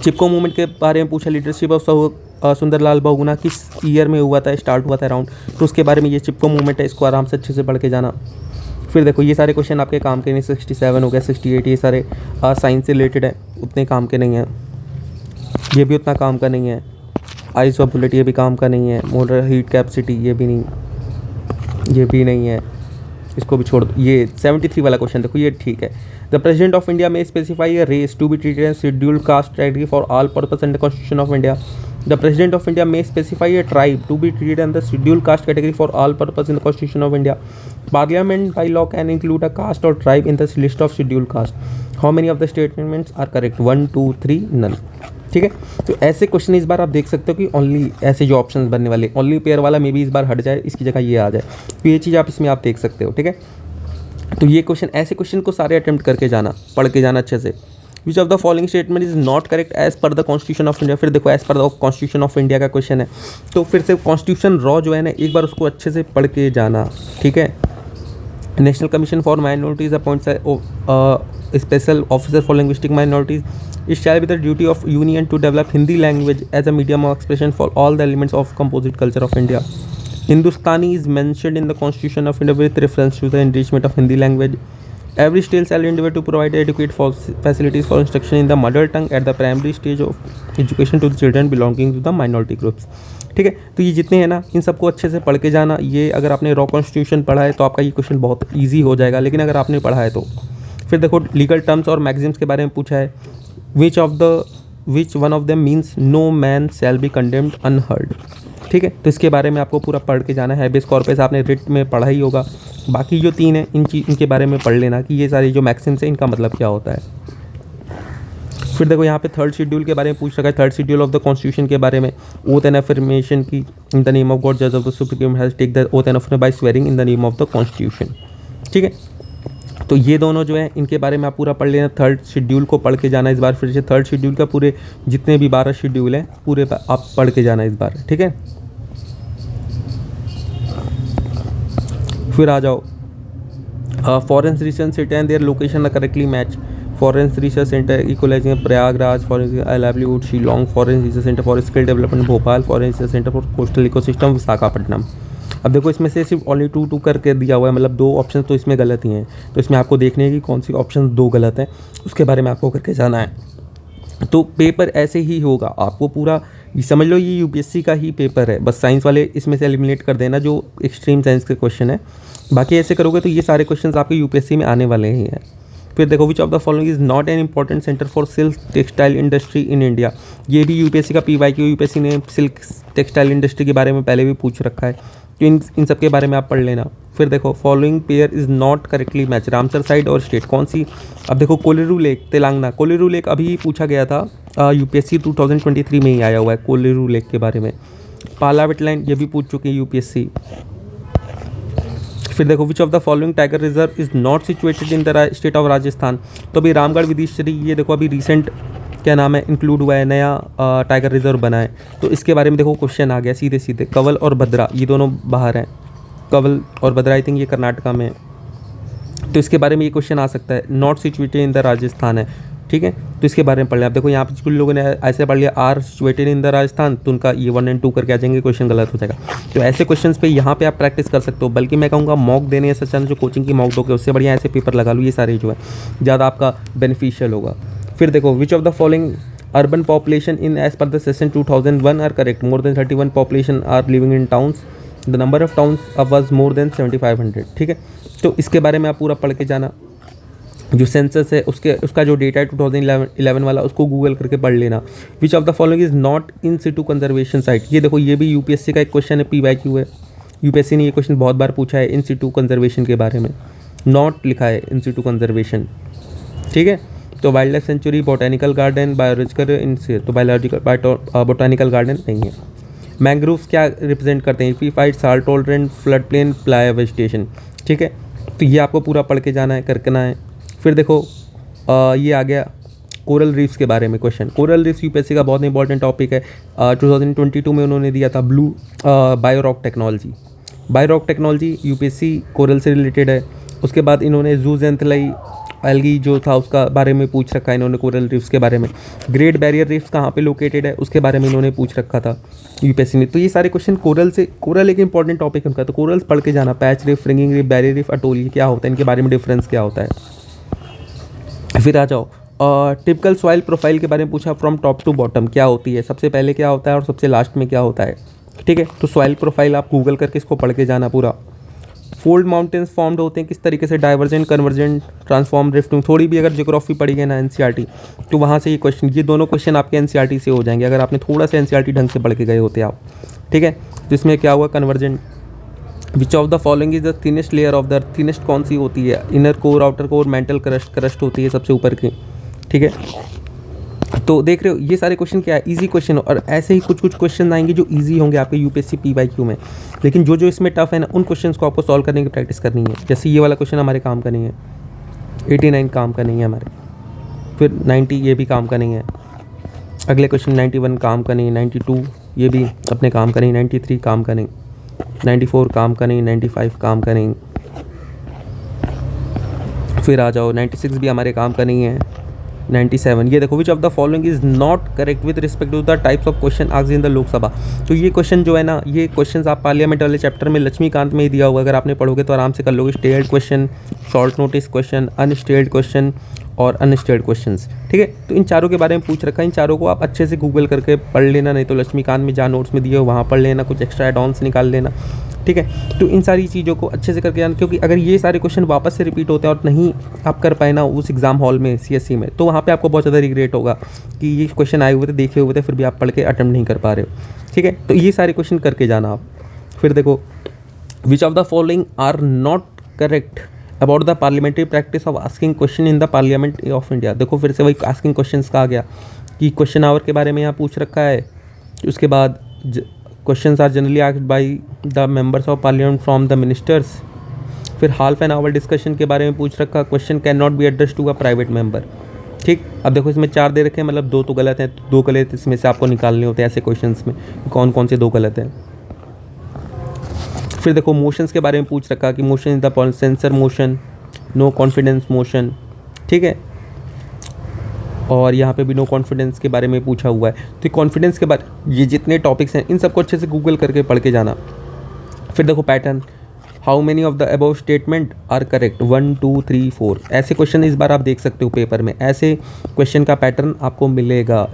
चिपको मूवमेंट के बारे में पूछा, लीडरशिप ऑफ सुंदरलाल बहुगुणा किस ईयर में हुआ था, स्टार्ट हुआ था अराउंड, तो उसके बारे में ये चिपको मूवमेंट है, इसको आराम से अच्छे से पढ़ के जाना। फिर देखो ये सारे क्वेश्चन आपके काम के नहीं, 67 हो गया, 68, ये सारे साइंस से रिलेटेड है, उतने काम के नहीं हैं। ये भी उतना काम का नहीं है। आइस ऑफ बुलेट ये भी काम का नहीं है। मोटर हीट कैपेसिटी ये भी नहीं है, इसको भी छोड़ दो। ये 73 वाला क्वेश्चन देखो, ये ठीक है। The president of India may specify a race to be treated as scheduled caste category for all purpose under constitution of India. The president of India may specify a tribe to be treated as the scheduled caste category for all purpose in the constitution of India. Parliament by law can include a caste और tribe in the list of scheduled caste. How many of the statements are correct? 1, 2, 3 none. ठीक है, तो ऐसे question इस बार आप देख सकते हो कि ओनली ऐसे जो ऑप्शंस बनने वाले, ओनली पेयर वाला मे भी इस बार हट जाए, इसकी जगह ये आ जाए, तो ये चीज़ आप इसमें आप देख सकते हो। ठीक है, तो ये क्वेश्चन, ऐसे क्वेश्चन को सारे अटेम्प्ट करके जाना, पढ़ के जाना अच्छे से। Which of the following statement is not correct as per the constitution of India. फिर देखो as per the constitution of India का क्वेश्चन है, तो फिर से कॉन्स्टिट्यूशन रॉ जो है ना, एक बार उसको अच्छे से पढ़ के जाना। ठीक है, national commission for minorities appoints special officer for linguistic minorities. It shall be the duty of union to develop Hindi language as a medium of expression for all the elements of composite culture of India. Hindustani is mentioned in the Constitution of India with reference to the enrichment of Hindi language. Every state shall endeavour to provide adequate facilities for instruction in the mother tongue at the primary stage of education to the children belonging to the minority groups. ठीक है, तो ये जितने हैं ना, इन सबको अच्छे से पढ़ के जाना। ये अगर आपने रॉ कॉन्स्टिट्यूशन पढ़ा है तो आपका ये क्वेश्चन बहुत ईजी हो जाएगा, लेकिन अगर आपने पढ़ा है तो। फिर देखो लीगल टर्म्स और मैगजिम्स के बारे में पूछा है। which one of them means no man shall be condemned unheard। ठीक है, तो इसके बारे में आपको पूरा पढ़ के जाना है। हेबियस कॉर्पस आपने रिट में पढ़ा ही होगा। बाकी जो 3 हैं इनके बारे में पढ़ लेना कि ये सारी जो मैक्सिम्स हैं इनका मतलब क्या होता है। फिर देखो यहाँ पे 3rd शेड्यूल के बारे में पूछ रखा है, 3rd schedule of the constitution के बारे में। ओथ एंड अफर्मेशन की in the name of god जज of the supreme has take the oath and affirmation by swearing in the name of the constitution. ठीक है, तो ये दोनों जो है इनके बारे में आप पूरा पढ़ लेना। 3rd शेड्यूल को पढ़ के जाना इस बार। फिर से 3rd शेड्यूल का पूरे जितने भी 12 शेड्यूल हैं पूरे आप पढ़ के जाना इस बार। ठीक है, फिर आ जाओ foreign research centre and their location correctly match. Foreign research centre equalising Prayagraj, foreign livelihood Shillong, foreign research centre for skill development Bhopal, foreign research centre for coastal ecosystem Visakhapatnam. अब देखो इसमें से सिर्फ ओनली 2 करके दिया हुआ है, मतलब 2 ऑप्शन तो इसमें गलत ही हैं, तो इसमें आपको देखने की कौन सी ऑप्शन 2 गलत है, उसके बारे में आपको करके जाना है। तो पेपर ऐसे ही होगा, आपको पूरा समझ लो ये यूपीएससी का ही पेपर है, बस साइंस वाले इसमें से एलिमिनेट कर देना जो एक्सट्रीम साइंस के क्वेश्चन है। बाकी ऐसे करोगे तो ये सारे क्वेश्चन आपके यूपीएससी में आने वाले ही हैं। फिर देखो which of the following is not an important centre for silk textile industry in India. ये भी यूपीएससी का PYQ, यूपीएससी ने सिल्क टेक्सटाइल इंडस्ट्री के बारे में पहले भी पूछ रखा है, तो इन सब के बारे में आप पढ़ लेना। फिर देखो following pair is not correctly match. Ramsar side और स्टेट कौन सी? अब देखो कोलेरू लेक तेलंगाना, कोलेरू लेक अभी पूछा गया था यूपीएससी 2023 में ही आया हुआ है कोलेरू लेक के बारे में। पाला वेटलैंड ये भी पूछ चुके हैं यूपीएससी। फिर देखो which of the following tiger reserve is not situated in the state of Rajasthan. तो अभी रामगढ़ विदिशरी ये देखो अभी रिसेंट क्या नाम है इंक्लूड हुआ है, नया टाइगर रिजर्व बना है, तो इसके बारे में देखो क्वेश्चन आ गया सीधे सीधे। कंवल और भद्रा ये दोनों बाहर हैं, कंवल और भद्रा आई थिंक ये कर्नाटका में है, तो इसके बारे में ये क्वेश्चन आ सकता है। Not situated in the Rajasthan है, ठीक है, तो इसके बारे में पढ़ लिया। आप देखो यहाँ पे कुछ लोगों ने ऐसे पढ़ लिया are situated in the Rajasthan, तो उनका ये 1 और 2 करके आ जाएंगे, क्वेश्चन गलत हो जाएगा। तो ऐसे क्वेश्चंस पे यहाँ पे आप प्रैक्टिस कर सकते हो, बल्कि मैं कहूँगा मॉक देने से अच्छा जो कोचिंग की मॉक दोगे उससे बढ़िया ऐसे पेपर लगा लो, ये सारे जो है ज़्यादा आपका बेनिफिशियल होगा। फिर देखो which of the following urban population in as per the session 2001 are correct. More than 31 population are living in towns, the number of towns was more than 7500। ठीक है, तो इसके बारे में आप पूरा पढ़ के जाना। जो सेंसस है उसका जो डेटा है 2011 वाला, उसको गूगल करके पढ़ लेना। विच of the following is not in Situ conservation site. ये देखो ये भी यूपीएससी का एक क्वेश्चन है, PYQ है, यूपीएससी ने ये क्वेश्चन बहुत बार पूछा है इन सिटू कंजर्वेशन के बारे में। नॉट लिखा है इन सिटू कंजर्वेशन, ठीक है। तो wild life sanctuary, botanical garden, biological इनसे, तो बायोलॉजिकल बोटानिकल गार्डन नहीं है। मैंग्रोव्स क्या रिप्रेजेंट करते हैं? Epiphyte, salt tolerant, flood plain, Playa vegetation, ठीक है। तो ये आपको पूरा पढ़ के जाना है, करना है। फिर देखो ये आ गया कोरल रीफ्स के बारे में क्वेश्चन। कोरल रीफ्स यूपीएससी का बहुत इंपॉर्टेंट टॉपिक है। 2022 में उन्होंने दिया था blue biorock technology. Biorock technology UPSC coral से रिलेटेड है। उसके बाद इन्होंने जूजेंथलाई एल्गी जो था उसका बारे में पूछ रखा है इन्होंने, कोरल रीफ्स के बारे में। ग्रेट बैरियर रीफ्स कहाँ पे लोकेटेड है उसके बारे में इन्होंने पूछ रखा था यूपीएससी ने। तो ये सारे क्वेश्चन कोरल से, कोरल एक इंपॉर्टेंट टॉपिक है उनका, तो कोरल पढ़ के जाना। Patch reef, fringing reef, barrier reef, atoll, ये क्या होता है, इनके बारे में डिफरेंस क्या होता है। फिर आ जाओ टिपिकल सॉइल प्रोफाइल के बारे में पूछा, फ्रॉम टॉप टू बॉटम क्या होती है, सबसे पहले क्या होता है और सबसे लास्ट में क्या होता है, ठीक है। तो सॉइल प्रोफाइल आप गूगल करके इसको पढ़ के जाना पूरा। फोल्ड माउंटेन्स फॉर्म्ड होते हैं किस तरीके से, डाइवर्जेंट, कन्वर्जेंट, ट्रांसफॉर्म, रिफ्टिंग। थोड़ी भी अगर ज्योग्राफी पढ़ी गई ना एनसीईआरटी, तो वहाँ से ये क्वेश्चन, ये दोनों क्वेश्चन आपके एनसीईआरटी से हो जाएंगे अगर आपने थोड़ा सा एनसीईआरटी ढंग से पढ़ के गए होते आप, ठीक है। तो इसमें क्या हुआ, convergent. Which of the following is the thinnest layer of the earth, thinnest कौन सी होती है, inner core, outer core, mantle crust, crust होती है सबसे ऊपर की, ठीक है। तो देख रहे हो ये सारे क्वेश्चन क्या है, इजी क्वेश्चन। और ऐसे ही कुछ कुछ क्वेश्चन आएंगे जो इजी होंगे आपके यूपीएससी पीवाईक्यू में, लेकिन जो जो इसमें टफ है ना, उन क्वेश्चंस को आपको सॉल्व करने की प्रैक्टिस करनी है। जैसे ये वाला क्वेश्चन हमारे काम का नहीं है, 89 काम का नहीं है हमारे, फिर 90 ये भी काम का नहीं है, अगले क्वेश्चन 91 काम का नहीं, 92 ये भी अपने काम का नहीं, 93 काम का नहीं, 94 काम का नहीं, 95 काम का नहीं, फिर आ जाओ 96 भी हमारे काम का नहीं है, 97। ये देखो, which of the following is not correct with respect to the types of question asked in the Lok Sabha. तो ये क्वेश्चन जो है ना, ये क्वेश्चंस आप पार्लियामेंट वाले चैप्टर में लक्ष्मीकांत में ही दिया हुआ, अगर आपने पढ़ोगे तो आराम से कर लोगे। Starred question, short notice question, unstarred question और अनस्टेल्ड क्वेश्चंस, ठीक है। तो इन चारों के बारे में पूछ रखा है, इन चारों को आप अच्छे से गूगल करके पढ़ लेना, नहीं तो लक्ष्मीकांत में जहाँ नोट्स में दिए हो वहाँ पढ़ लेना, कुछ एक्स्ट्रा एड ऑन्स निकाल लेना, ठीक है। तो इन सारी चीज़ों को अच्छे से करके जाना, क्योंकि अगर ये सारे क्वेश्चन वापस से रिपीट होते हैं और नहीं आप कर पाए ना उस एग्ज़ाम हॉल में सीएससी में, तो वहाँ पे आपको बहुत ज़्यादा रिग्रेट होगा कि ये क्वेश्चन आए हुए थे, देखे हुए थे, फिर भी आप पढ़ के अटेम्प्ट नहीं कर पा रहे हो, ठीक है। तो ये सारे क्वेश्चन करके जाना आप। फिर देखो, which of the following are not correct about the parliamentary practice of asking question in the parliament of India. देखो फिर से वही आस्किंग क्वेश्चंस का आ गया कि क्वेश्चन आवर के बारे में यहाँ पूछ रखा है। उसके बाद questions are generally asked by the members of parliament from the ministers. फिर हाफ एन आवर डिस्कशन के बारे में पूछ रखा, question can not be address to a private member, ठीक। अब देखो इसमें 4 दे रखे हैं, मतलब 2 तो गलत हैं, 2 गलत इसमें से आपको निकालने होते हैं ऐसे क्वेश्चंस में, कौन कौन से 2 गलत हैं। फिर देखो मोशंस के बारे में पूछ रखा कि motion is the censor motion, no confidence motion, ठीक है। और यहाँ पे भी नो कॉन्फिडेंस के बारे में पूछा हुआ है। तो कॉन्फिडेंस के बारे, ये जितने टॉपिक्स हैं इन सबको अच्छे से गूगल करके पढ़ के जाना। फिर देखो pattern, how many of the above statement are correct, 1 2 3 4 ऐसे क्वेश्चन इस बार आप देख सकते हो पेपर में, ऐसे क्वेश्चन का पैटर्न आपको मिलेगा।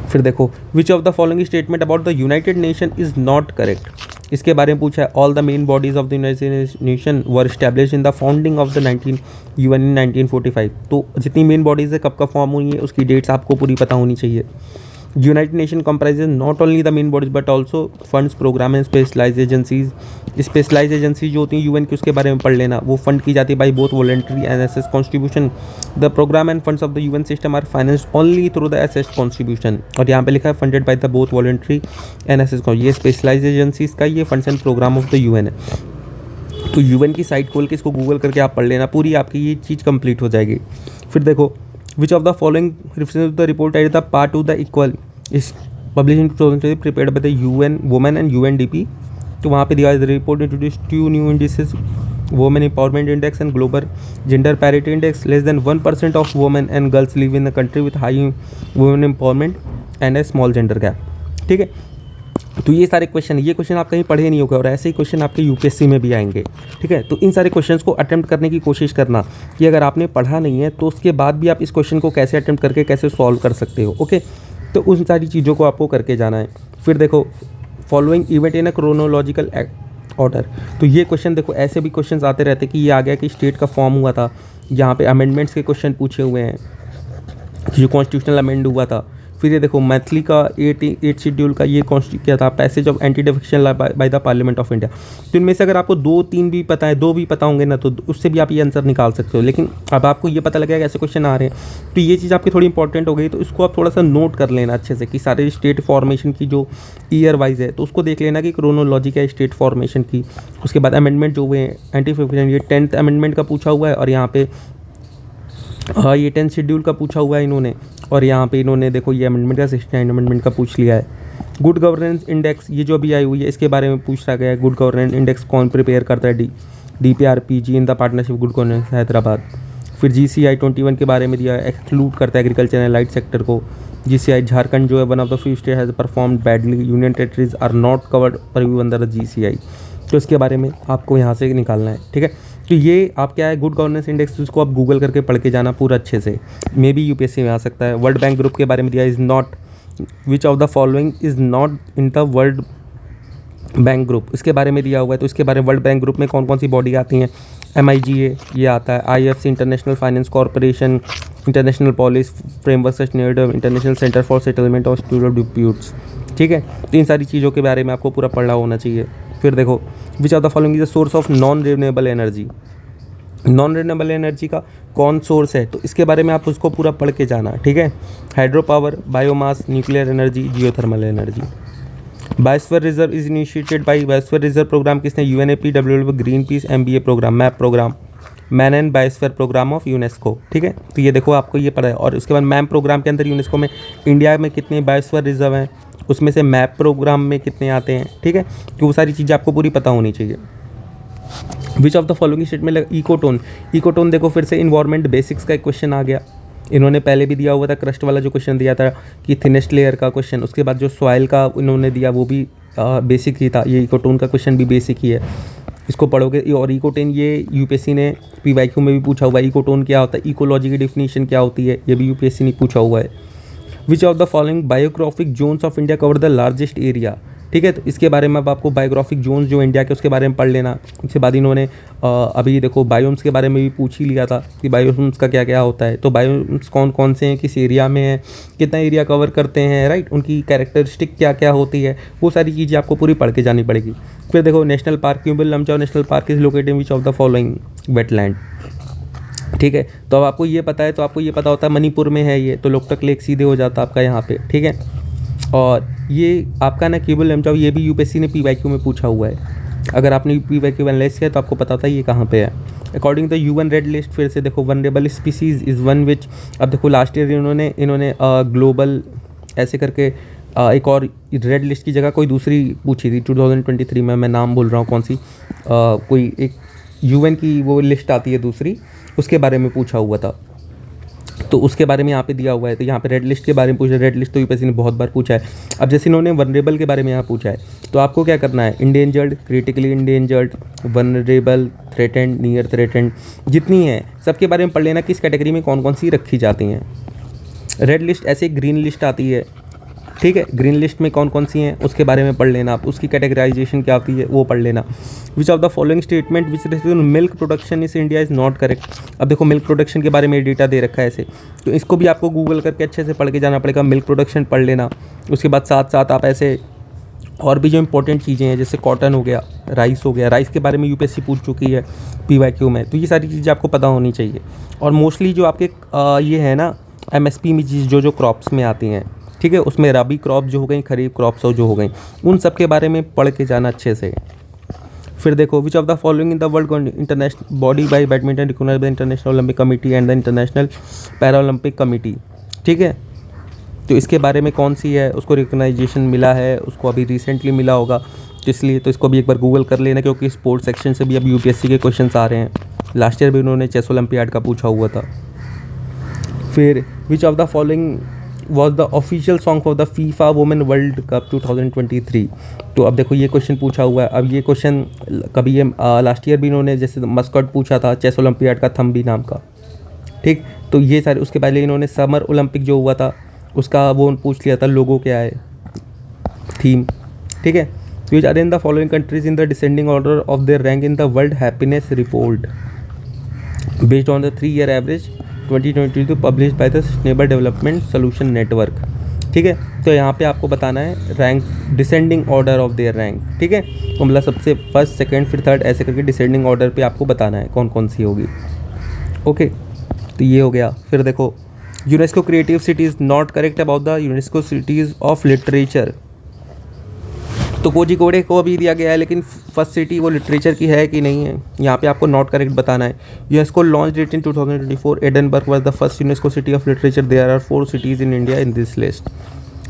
फिर देखो, which of the following statement about the united nation is not correct, इसके बारे में पूछा है। All the main bodies of the united nation were established in the founding of the UN in 1945। तो जितनी मेन बॉडीज़ है कब कब फॉर्म हुई है उसकी डेट्स आपको पूरी पता होनी चाहिए। United Nation comprises not only the main bodies but also funds, programme and specialise agencies. Specialise agency जो होती हैं यूएन की, उसके बारे में पढ़ लेना। वो फंड की जाती है by both voluntary and assessed contribution. The programme and funds of the UN system are financed only through the assessed contribution. और यहाँ पे लिखा है funded by the both voluntary and assessed. ये स्पेशलाइज एजेंसीज का ये funds and programme of the UN है। तो यूएन की साइट खोल के इसको गूगल करके आप पढ़ लेना, पूरी आपकी ये चीज़ कंप्लीट हो जाएगी। फिर देखो, which of the following reference the report at the part to the equal is publish in 2020 prepared by the UN women and UNDP. तो वहाँ पे दिया है the report introduce 2 new indices, women empowerment index and global gender parity index. Less than 1% of women and girls live in the country with high women empowerment and a small gender gap, ठीक है। तो ये सारे question, ये question आप कहीं पढ़े नहीं होगा और ऐसे ही क्वेश्चन आपके यूपीएससी में भी आएंगे, ठीक है। तो इन सारे क्वेश्चंस को अटेम्प्ट करने की कोशिश करना कि अगर आपने पढ़ा नहीं है तो उसके बाद भी आप इस क्वेश्चन को कैसे अटेम्प्ट करके कैसे सॉल्व कर सकते हो, ओके। तो उन सारी चीज़ों को आपको करके जाना है। फिर देखो, following event in a chronological order. तो ये क्वेश्चन देखो, ऐसे भी क्वेश्चंस आते रहते कि ये आ गया कि स्टेट का फॉर्म हुआ था, यहाँ पे अमेंडमेंट्स के क्वेश्चन पूछे हुए हैं, जो कॉन्स्टिट्यूशनल अमेंड हुआ था, फिर ये देखो मैथिली का 8 शेड्यूल का ये क्या था, passage of anti defection by the parliament of India. तो इनमें से अगर आपको 2-3 भी पता है, 2 भी पता होंगे ना, तो उससे भी आप ये आंसर निकाल सकते हो। लेकिन अब आपको ये पता लगेगा कैसे क्वेश्चन आ रहे हैं, तो ये चीज़ आपकी थोड़ी इंपॉर्टेंट हो गई। तो इसको आप थोड़ा सा नोट कर लेना अच्छे से कि सारे स्टेट फॉर्मेशन की जो ईयर वाइज है, तो उसको देख लेना कि क्रोनोलॉजी क्या है स्टेट फॉर्मेशन की। उसके बाद अमेंडमेंट जो हुए हैं एंटी डिफेक्शन, ये 10th अमेंडमेंट का पूछा हुआ है, और यहाँ पे ये 10th शेड्यूल का पूछा हुआ है इन्होंने, और यहाँ पे इन्होंने देखो ये अमेंडमेंट का 69 अमेंडमेंट का पूछ लिया है। गुड गवर्नेंस इंडेक्स ये जो अभी आई हुई है, इसके बारे में पूछा गया है। गुड गवर्नेंस इंडेक्स कौन प्रिपेयर करता है? DPRPG in the partnership good governance Hyderabad. फिर GCI 21 के बारे में दिया है, एक्सक्लूड करता है एग्रीकल्चर एंड लाइट सेक्टर को। GCI झारखंड जो है one of the few state has performed badly, union territories are not covered preview under the GCI। तो इसके बारे में आपको यहाँ से निकालना है, ठीक है। तो ये आप क्या है, गुड गवर्नेंस इंडेक्स, उसको आप गूगल करके पढ़ के जाना पूरा अच्छे से, मे बी UPSC में आ सकता है। वर्ल्ड बैंक ग्रुप के बारे में दिया, is not which of the following is not in the world bank group, इसके बारे में दिया हुआ है। तो इसके बारे में वर्ल्ड बैंक ग्रुप में कौन कौन सी बॉडी आती हैं? MIGA ये आता है, IFC international finance corporation, international policy framework standard, international centre for settlement of student disputes, ठीक है। तो इन सारी चीज़ों के बारे में आपको पूरा पढ़ना होना चाहिए। फिर देखो which of the following is the source of non renewable energy, non renewable energy का कौन सोर्स है? तो इसके बारे में आप उसको पूरा पढ़ के जाना, ठीक है। Hydro power, biomass, nuclear energy, geothermal energy. Biosphere reserve is initiated by, biosphere reserve programme किसने? UNEP, WWF, Greenpeace, MBA programme, map programme, man and biosphere programme of UNESCO, ठीक है। तो ये देखो आपको ये पता है। और उसके बाद मैप प्रोग्राम के अंदर यूनेस्को में इंडिया में कितने बायोस्फीयर रिजर्व हैं, उसमें से मैप प्रोग्राम में कितने आते हैं, ठीक है। तो वो सारी चीज़ें आपको पूरी पता होनी चाहिए। विच of the following statement, ecotone, ecotone देखो फिर से इन्वायरमेंट बेसिक्स का एक क्वेश्चन आ गया। इन्होंने पहले भी दिया हुआ था, क्रस्ट वाला जो क्वेश्चन दिया था कि थिनेस्ट लेयर का क्वेश्चन, उसके बाद जो सॉइल का इन्होंने दिया वो भी बेसिक ही था। ये इकोटोन का क्वेश्चन भी बेसिक ही है, इसको पढ़ोगे। और इकोटोन ये UPSC ने PYQ में भी पूछा हुआ है, इकोटोन क्या होता है, इकोलॉजी की डिफिनीशन क्या होती है, ये भी UPSC ने पूछा हुआ है। Which of the following biographic zones of India cover the largest area, ठीक है। तो इसके बारे में अब आपको बायोग्राफिक जोन्स जो इंडिया के उसके बारे में पढ़ लेना। उसके बाद इन्होंने अभी देखो बायोम्स के बारे में भी पूछ ही लिया था कि बायोम्स का क्या क्या होता है। तो बायोम्स कौन कौन से हैं, किस एरिया में है, कितना एरिया कवर करते हैं, राइट, उनकी कैरेक्टरिस्टिक क्या क्या होती है, वो सारी चीज़ें आपको पूरी पढ़ के जानी पड़ेगी। फिर देखो national park, Keibul Lamjao national park is located which of the following wetland, ठीक है। तो अब आपको ये पता है, तो आपको ये पता होता है मणिपुर में है ये, तो लोकटक लेक सीधे हो जाता है आपका यहाँ पे, ठीक है। और ये आपका ना क्यूबल लमचाओ, ये भी UPSC ने PYQ में पूछा हुआ है। अगर आपने PYQ एनालाइज किया तो आपको पता था ये कहाँ पे है। According to UN red list, फिर से देखो vulnerable species is one which, अब देखो लास्ट ईयर इन्होंने ग्लोबल ऐसे करके एक और रेड लिस्ट की जगह कोई दूसरी पूछी थी 2023 में, मैं नाम बोल रहा हूँ कौन सी, कोई एक UN की वो लिस्ट आती है दूसरी, उसके बारे में पूछा हुआ था। तो उसके बारे में यहाँ पे दिया हुआ है। तो यहाँ पे रेड लिस्ट के बारे में पूछा, रेड लिस्ट तो UPSC ने बहुत बार पूछा है। अब जैसे इन्होंने वनरेबल के बारे में यहाँ पूछा है, तो आपको क्या करना है, endangered, critically endangered, vulnerable, threatened, near threatened, जितनी है सबके बारे में पढ़ लेना, किस कैटेगरी में कौन कौन सी रखी जाती हैं। रेड लिस्ट ऐसे ग्रीन लिस्ट आती है, ठीक है, ग्रीन लिस्ट में कौन कौन सी हैं उसके बारे में पढ़ लेना आप, उसकी कैटेगराइजेशन क्या होती है वो पढ़ लेना। विच of the following statement which milk production इस इंडिया इज़ नॉट करेक्ट। अब देखो मिल्क प्रोडक्शन के बारे में डेटा दे रखा है ऐसे, तो इसको भी आपको गूगल करके अच्छे से पढ़ के जाना पड़ेगा, मिल्क प्रोडक्शन पढ़ लेना। उसके बाद साथ साथ आप ऐसे और भी जो इंपॉर्टेंट चीज़ें हैं जैसे कॉटन हो गया, राइस हो गया, राइस के बारे में UPSC पूछ चुकी है PYQ में, तो ये सारी चीज़ें आपको पता होनी चाहिए। और मोस्टली जो आपके ये है ना MSP में जो क्रॉप्स में आती हैं, ठीक है, उसमें रबी क्रॉप जो हो गई, खरीफ क्रॉप्स जो हो गई, उन सब के बारे में पढ़ के जाना अच्छे से। फिर देखो which of the following in the world international body by badminton recognised by international Olympic committee and the international para Olympic committee, ठीक है। तो इसके बारे में कौन सी है, उसको रिकॉग्नाइजेशन मिला है, उसको अभी रिसेंटली मिला होगा, तो इसलिए तो इसको भी एक बार गूगल कर लेना, क्योंकि स्पोर्ट्स सेक्शन से भी अब UPSC के क्वेश्चन आ रहे हैं। लास्ट ईयर भी उन्होंने चेस ओलंपियाड का पूछा हुआ था। फिर विच of the following was the official song for the FIFA women world cup 2023। तो अब देखो ये क्वेश्चन पूछा हुआ है। अब ये क्वेश्चन कभी ये लास्ट ईयर भी इन्होंने जैसे मस्कट पूछा था चेस ओलंपियाड का थम्बी नाम का, ठीक। तो ये सारे, उसके पहले इन्होंने समर ओलंपिक जो हुआ था उसका वो पूछ लिया था, लोगो क्या है, थीम, ठीक है। Which are in the following countries in the descending order of their rank in the world happiness report based on the 3-year average 2022 published by the sustainable development solution network, ठीक है। तो यहाँ पे आपको बताना है rank, descending order of their rank, ठीक है। तो मतलब सबसे फर्स्ट, सेकंड, फिर थर्ड, ऐसे करके डिसेंडिंग ऑर्डर पे आपको बताना है कौन कौन सी होगी। ओके, तो ये हो गया। फिर देखो, UNESCO creative cities not correct about the UNESCO cities of literature. तो कोझिकोडे को भी दिया गया है, लेकिन फर्स्ट सिटी वो लिटरेचर की है कि नहीं है, यहाँ पे आपको नॉट करेक्ट बताना है। UNESCO launch it in 2024, Edinburgh was the first UNESCO city of literature, there are 4 cities in India in this list,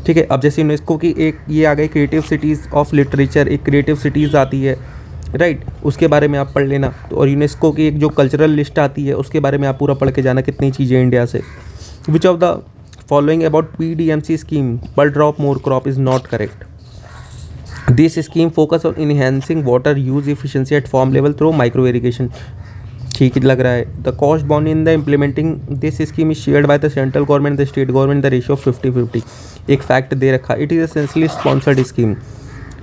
ठीक है। अब जैसे यूनेस्को की एक ये आ गई क्रिएटिव सिटीज़ ऑफ लिटरेचर, एक क्रिएटिव सिटीज़ आती है, राइट, उसके बारे में आप पढ़ लेना। तो और यूनेस्को की एक जो कल्चरल लिस्ट आती है उसके बारे में आप पूरा पढ़ के जाना कितनी चीज़ें इंडिया से। Which of the following about PDMC scheme per drop more crop is not correct. This scheme focus on enhancing water use efficiency at farm level through micro irrigation, ठीक लग रहा है। The cost borne in the implementing this scheme is shared by the central government, the state government, the ratio of 50-50। एक fact दे रखा, it is essentially sponsored scheme,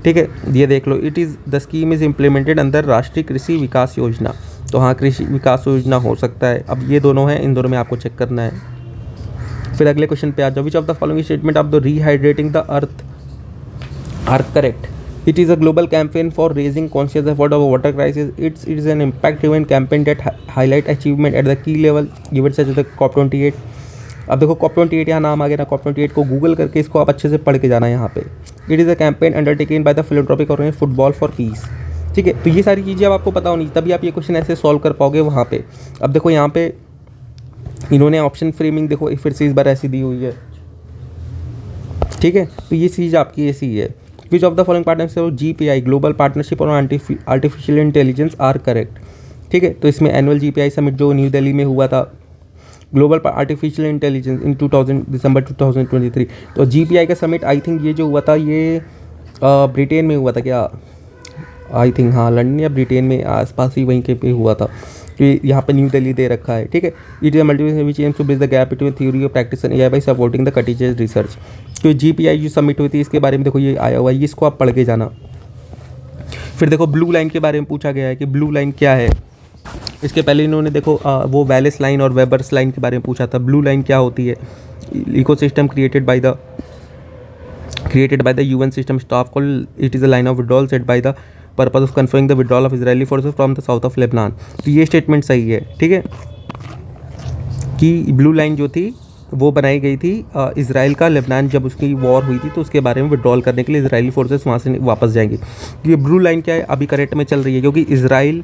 ठीक है। ये देख लो, it is the scheme is implemented under राष्ट्रीय कृषि विकास योजना। तो हाँ, कृषि विकास योजना हो सकता है। अब ये दोनों हैं, इन दोनों में आपको चेक करना है। फिर अगले क्वेश्चन पे आ जाओ। Which of the following statement of the rehydrating the earth are correct. It is a global campaign for raising conscious effort of a water crisis. It is an impact-driven campaign that highlight achievement at the key level, given such as the COP28. अब देखो COP28 यहाँ नाम आ गया ना, COP28 को Google करके इसको आप अच्छे से पढ़ के जाना यहाँ पे। It is a campaign undertaken by the philanthropic organization Football for Peace, ठीक है। तो ये सारी चीज़ें अब आपको पता होनी, तभी आप ये क्वेश्चन ऐसे सॉल्व कर पाओगे वहाँ पे। अब देखो यहाँ पे इन्होंने ऑप्शन फ्रेमिंग देखो फिर से इस बार ऐसी दी हुई है, ठीक है। तो ये चीज़ आपकी ऐसी है। Which of the following partnership GPI global partnership और आर्टिफिशियल इंटेलिजेंस आर करेक्ट, ठीक है। तो इसमें एनुअल GPI समिट जो न्यू दिल्ली में हुआ था, ग्लोबल आर्टिफिशियल इंटेलिजेंस इन दिसंबर 2023। तो GPI का समिट आई थिंक ये जो हुआ था ये ब्रिटेन में हुआ था क्या, आई थिंक हाँ, लंदन या ब्रिटेन में आसपास ही वहीं के पे हुआ था। तो यहाँ पे न्यू दिल्ली दे रखा है, ठीक है। It is multiple which aims to bridge the gap between theory और practice and AI by supporting the cutting edge research. तो GPI जो सबमिट हुई थी इसके बारे में देखो ये आया हुआ है, इसको आप पढ़ के जाना। फिर देखो ब्लू लाइन के बारे में पूछा गया है कि ब्लू लाइन क्या है। इसके पहले इन्होंने देखो वो वैलेस लाइन और वेबर्स लाइन के बारे में पूछा था। ब्लू लाइन क्या होती है, ecosystem created by the UN system staff called, it is a line of withdrawal set by the purpose of conferring the withdrawal of Israeli forces from the south of Lebanon। तो ये statement सही है, ठीक है, कि blue line जो थी वो बनाई गई थी इजराइल का, लेबनान जब उसकी वॉर हुई थी तो उसके बारे में विड्रॉल करने के लिए इजरायली फोर्सेस वहाँ से वापस जाएंगे। ये ब्लू लाइन क्या है, अभी करंट में चल रही है क्योंकि इजराइल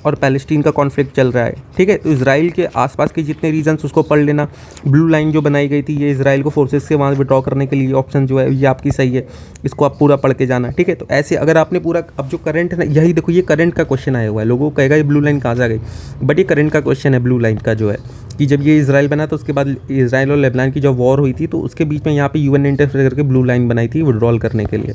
और पैलेस्टीन का कॉन्फ्लिक्ट चल रहा है, ठीक है। तो इजराइल के आसपास के जितने रीजन्स उसको पढ़ लेना। ब्लू लाइन जो बनाई गई थी ये इजराइल को फोर्सेस से वहाँ विड्रॉ करने के लिए, ऑप्शन जो है ये आपकी सही है, इसको आप पूरा पढ़ के जाना, ठीक है। तो ऐसे अगर आपने पूरा, अब जो करंट है ना, यही देखो ये करंट का क्वेश्चन आया हुआ है, लोगों को कहेगा ये ब्लू लाइन कहाँ से आ गई, बट ये करंट का क्वेश्चन है। ब्लू लाइन का जो है कि जब ये इजराइल बना तो उसके बाद इजराइल और लेबनान की जो वॉर हुई थी तो उसके बीच में यहाँ पे UN ने इंटरफेयर करके ब्लू लाइन बनाई थी विड्रॉल करने के लिए।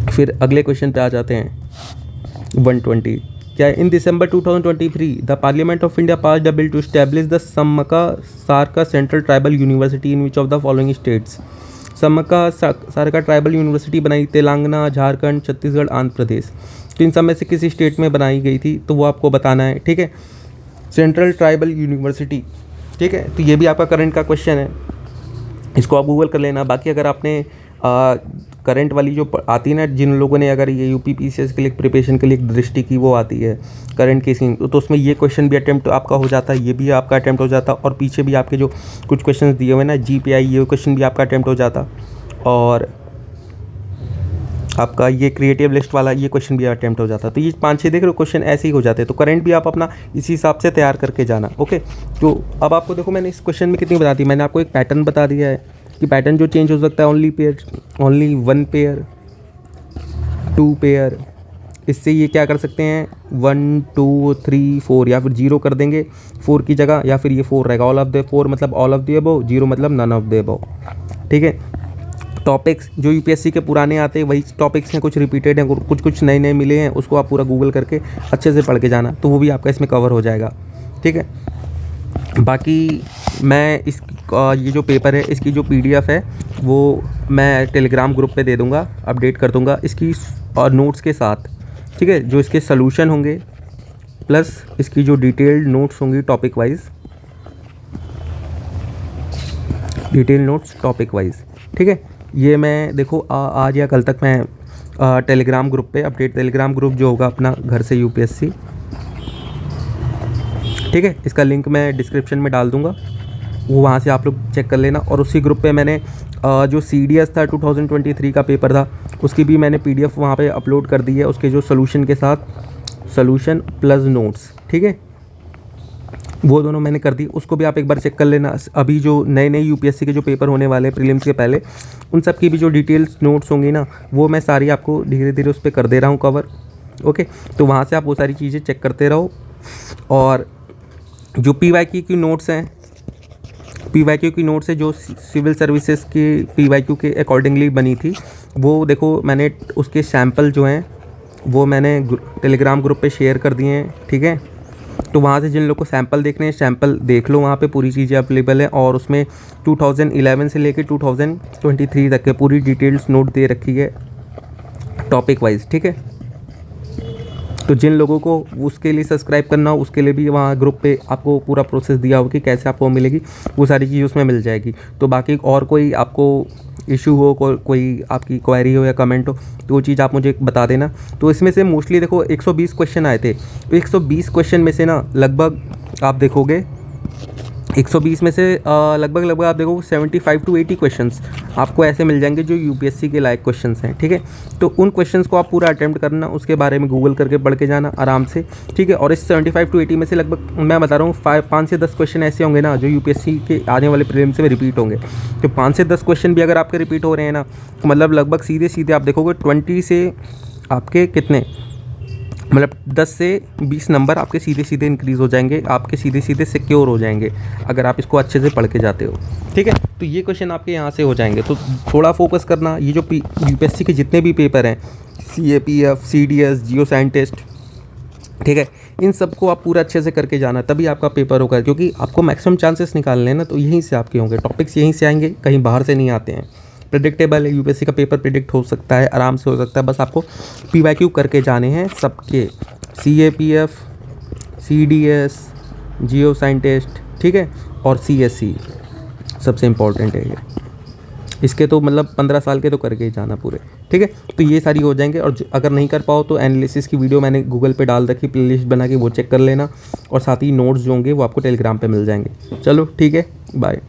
फिर अगले क्वेश्चन पे आ जाते हैं 120। क्या in December 2023 the parliament of India passed a bill to establish the Sammakka Sarakka central tribal university in which of the following states. Sammakka Sarakka tribal university बनाई तेलंगाना, झारखंड, छत्तीसगढ़, आंध्र प्रदेश। तो इन सब में से किसी स्टेट में बनाई गई थी तो वो आपको बताना है, ठीक है। सेंट्रल ट्राइबल यूनिवर्सिटी, ठीक है। तो ये भी आपका करंट का क्वेश्चन है, इसको आप गूगल कर लेना। बाकी अगर आपने करंट वाली जो आती है ना, जिन लोगों ने अगर ये UP PCS के लिए प्रिपरेशन के लिए एक दृष्टि की वो आती है करंट केसिंग, तो उसमें ये क्वेश्चन भी अटैम्प्ट आपका हो जाता है, ये भी आपका अटैम्प्ट हो जाता, और पीछे भी आपके जो कुछ क्वेश्चन दिए हुए ना GPI, ये क्वेश्चन भी आपका अटैम्प्ट हो जाता, और आपका ये क्रिएटिव लिस्ट वाला ये क्वेश्चन भी अटैम्प्ट हो जाता। तो ये 5-6 देख रहे हो क्वेश्चन ऐसे ही हो जाते हैं। तो करंट भी आप अपना इसी हिसाब से तैयार करके जाना, ओके। तो अब आपको देखो मैंने इस क्वेश्चन में कितनी बता दी, मैंने आपको एक पैटर्न बता दिया है कि पैटर्न जो चेंज हो सकता है ओनली 1 पेयर 2 पेयर। इससे ये क्या कर सकते हैं 1 2 3 4, या फिर 0 कर देंगे 4 की जगह, या फिर ये 4 रहेगा, ऑल ऑफ द 4 मतलब ऑल ऑफ द अबव, 0 मतलब नन ऑफ द अबव, ठीक है। टॉपिक्स जो UPSC के पुराने आते हैं वही टॉपिक्स हैं, कुछ रिपीटेड हैं, कुछ नए मिले हैं, उसको आप पूरा गूगल करके अच्छे से पढ़ के जाना, तो वो भी आपका इसमें कवर हो जाएगा, ठीक है। बाकी मैं ये जो पेपर है इसकी जो PDF है वो मैं टेलीग्राम ग्रुप पे दे दूँगा, अपडेट कर दूँगा इसकी और नोट्स के साथ, ठीक है। जो इसके सॉल्यूशन होंगे प्लस इसकी जो डिटेल्ड नोट्स होंगी topic wise, detail notes topic wise, ठीक है। ये मैं देखो आज या कल तक मैं टेलीग्राम ग्रुप पे अपडेट, टेलीग्राम ग्रुप जो होगा अपना घर से यूपीएससी, ठीक है, इसका लिंक मैं डिस्क्रिप्शन में डाल दूंगा, वो वहाँ से आप लोग चेक कर लेना। और उसी ग्रुप पे मैंने जो CDS था 2023 का पेपर था, उसकी भी मैंने PDF वहाँ पे अपलोड कर दी है, उसके जो सोल्यूशन के साथ, सोल्यूशन प्लस नोट्स, ठीक है, वो दोनों मैंने कर दी, उसको भी आप एक बार चेक कर लेना। अभी जो नए नए यूपीएससी के जो पेपर होने वाले हैं प्रीलिम्स के पहले, उन सब की भी जो डिटेल्स नोट्स होंगी ना, वो मैं सारी आपको धीरे धीरे उस पर कर दे रहा हूँ कवर, ओके। तो वहाँ से आप वो सारी चीज़ें चेक करते रहो। और जो PYQ की नोट्स हैं, PYQ की नोट्स है जो सिविल सर्विसेज की PYQ के अकॉर्डिंगली बनी थी, वो देखो मैंने उसके सैम्पल जो हैं वो मैंने टेलीग्राम ग्रुप पे शेयर कर दिए हैं, ठीक है। तो वहाँ से जिन लोग को सैम्पल देखने हैं, सैम्पल देख लो, वहाँ पे पूरी चीज़ें अवेलेबल है। और उसमें 2011 से लेके 2023 तक के पूरी डिटेल्स नोट दे रखी है टॉपिक वाइज, ठीक है। तो जिन लोगों को उसके लिए सब्सक्राइब करना हो, उसके लिए भी वहाँ ग्रुप पे आपको पूरा प्रोसेस दिया हो कि कैसे आपको मिलेगी, वो सारी चीज़ उसमें मिल जाएगी। तो बाकी और कोई आपको इशू हो, कोई आपकी क्वेरी हो या कमेंट हो, तो वो चीज़ आप मुझे बता देना। तो इसमें से मोस्टली देखो 120 क्वेश्चन आए थे, तो 120 क्वेश्चन में से ना लगभग आप देखोगे 120 में से लगभग आप देखो 75 to 80 क्वेश्चंस आपको ऐसे मिल जाएंगे जो यूपीएससी के लायक क्वेश्चंस हैं, ठीक है। तो उन क्वेश्चंस को आप पूरा अटेम्प्ट करना, उसके बारे में गूगल करके पढ़ के जाना आराम से, ठीक है। और इस 75 to 80 में से लगभग मैं बता रहा हूँ 5 से 10 क्वेश्चन ऐसे होंगे ना जो यूपीएससी के आने वाले प्रीलिम्स में रिपीट होंगे। तो 5 से 10 क्वेश्चन भी अगर आपके रिपीट हो रहे हैं ना, तो मतलब लगभग सीधे आप देखोगे 20 से आपके कितने, मतलब 10 से 20 नंबर आपके सीधे इंक्रीज़ हो जाएंगे, आपके सीधे सिक्योर हो जाएंगे अगर आप इसको अच्छे से पढ़ के जाते हो, ठीक है। तो ये क्वेश्चन आपके यहाँ से हो जाएंगे। तो थोड़ा फोकस करना, ये जो यूपीएससी के जितने भी पेपर हैं, CAPF, CDS, जियो साइंटिस्ट, ठीक है, इन सबको आप पूरा अच्छे से करके जाना, तभी आपका पेपर होगा। क्योंकि आपको मैक्सिमम चांसेस निकालने हैं ना, तो यहीं से आपके होंगे, टॉपिक्स यहीं से आएंगे, कहीं बाहर से नहीं आते हैं। प्रेडिक्टेबल है, यूपीएससी का पेपर प्रिडिक्ट हो सकता है, आराम से हो सकता है, बस आपको PYQ करके जाने हैं सबके, CAPF, CDS, जियो साइंटिस्ट, ठीक है, और CSE सबसे इम्पोर्टेंट है ये। इसके तो मतलब 15 साल के तो करके ही जाना पूरे, ठीक है। तो ये सारी हो जाएंगे। और अगर नहीं कर पाओ तो एनालिसिस की वीडियो मैंने गूगल पे डाल रखी, प्लेलिस्ट बना के वो चेक कर लेना। और साथ ही नोट्स जो होंगे वो आपको टेलीग्राम पे मिल जाएंगे। चलो ठीक है, बाय।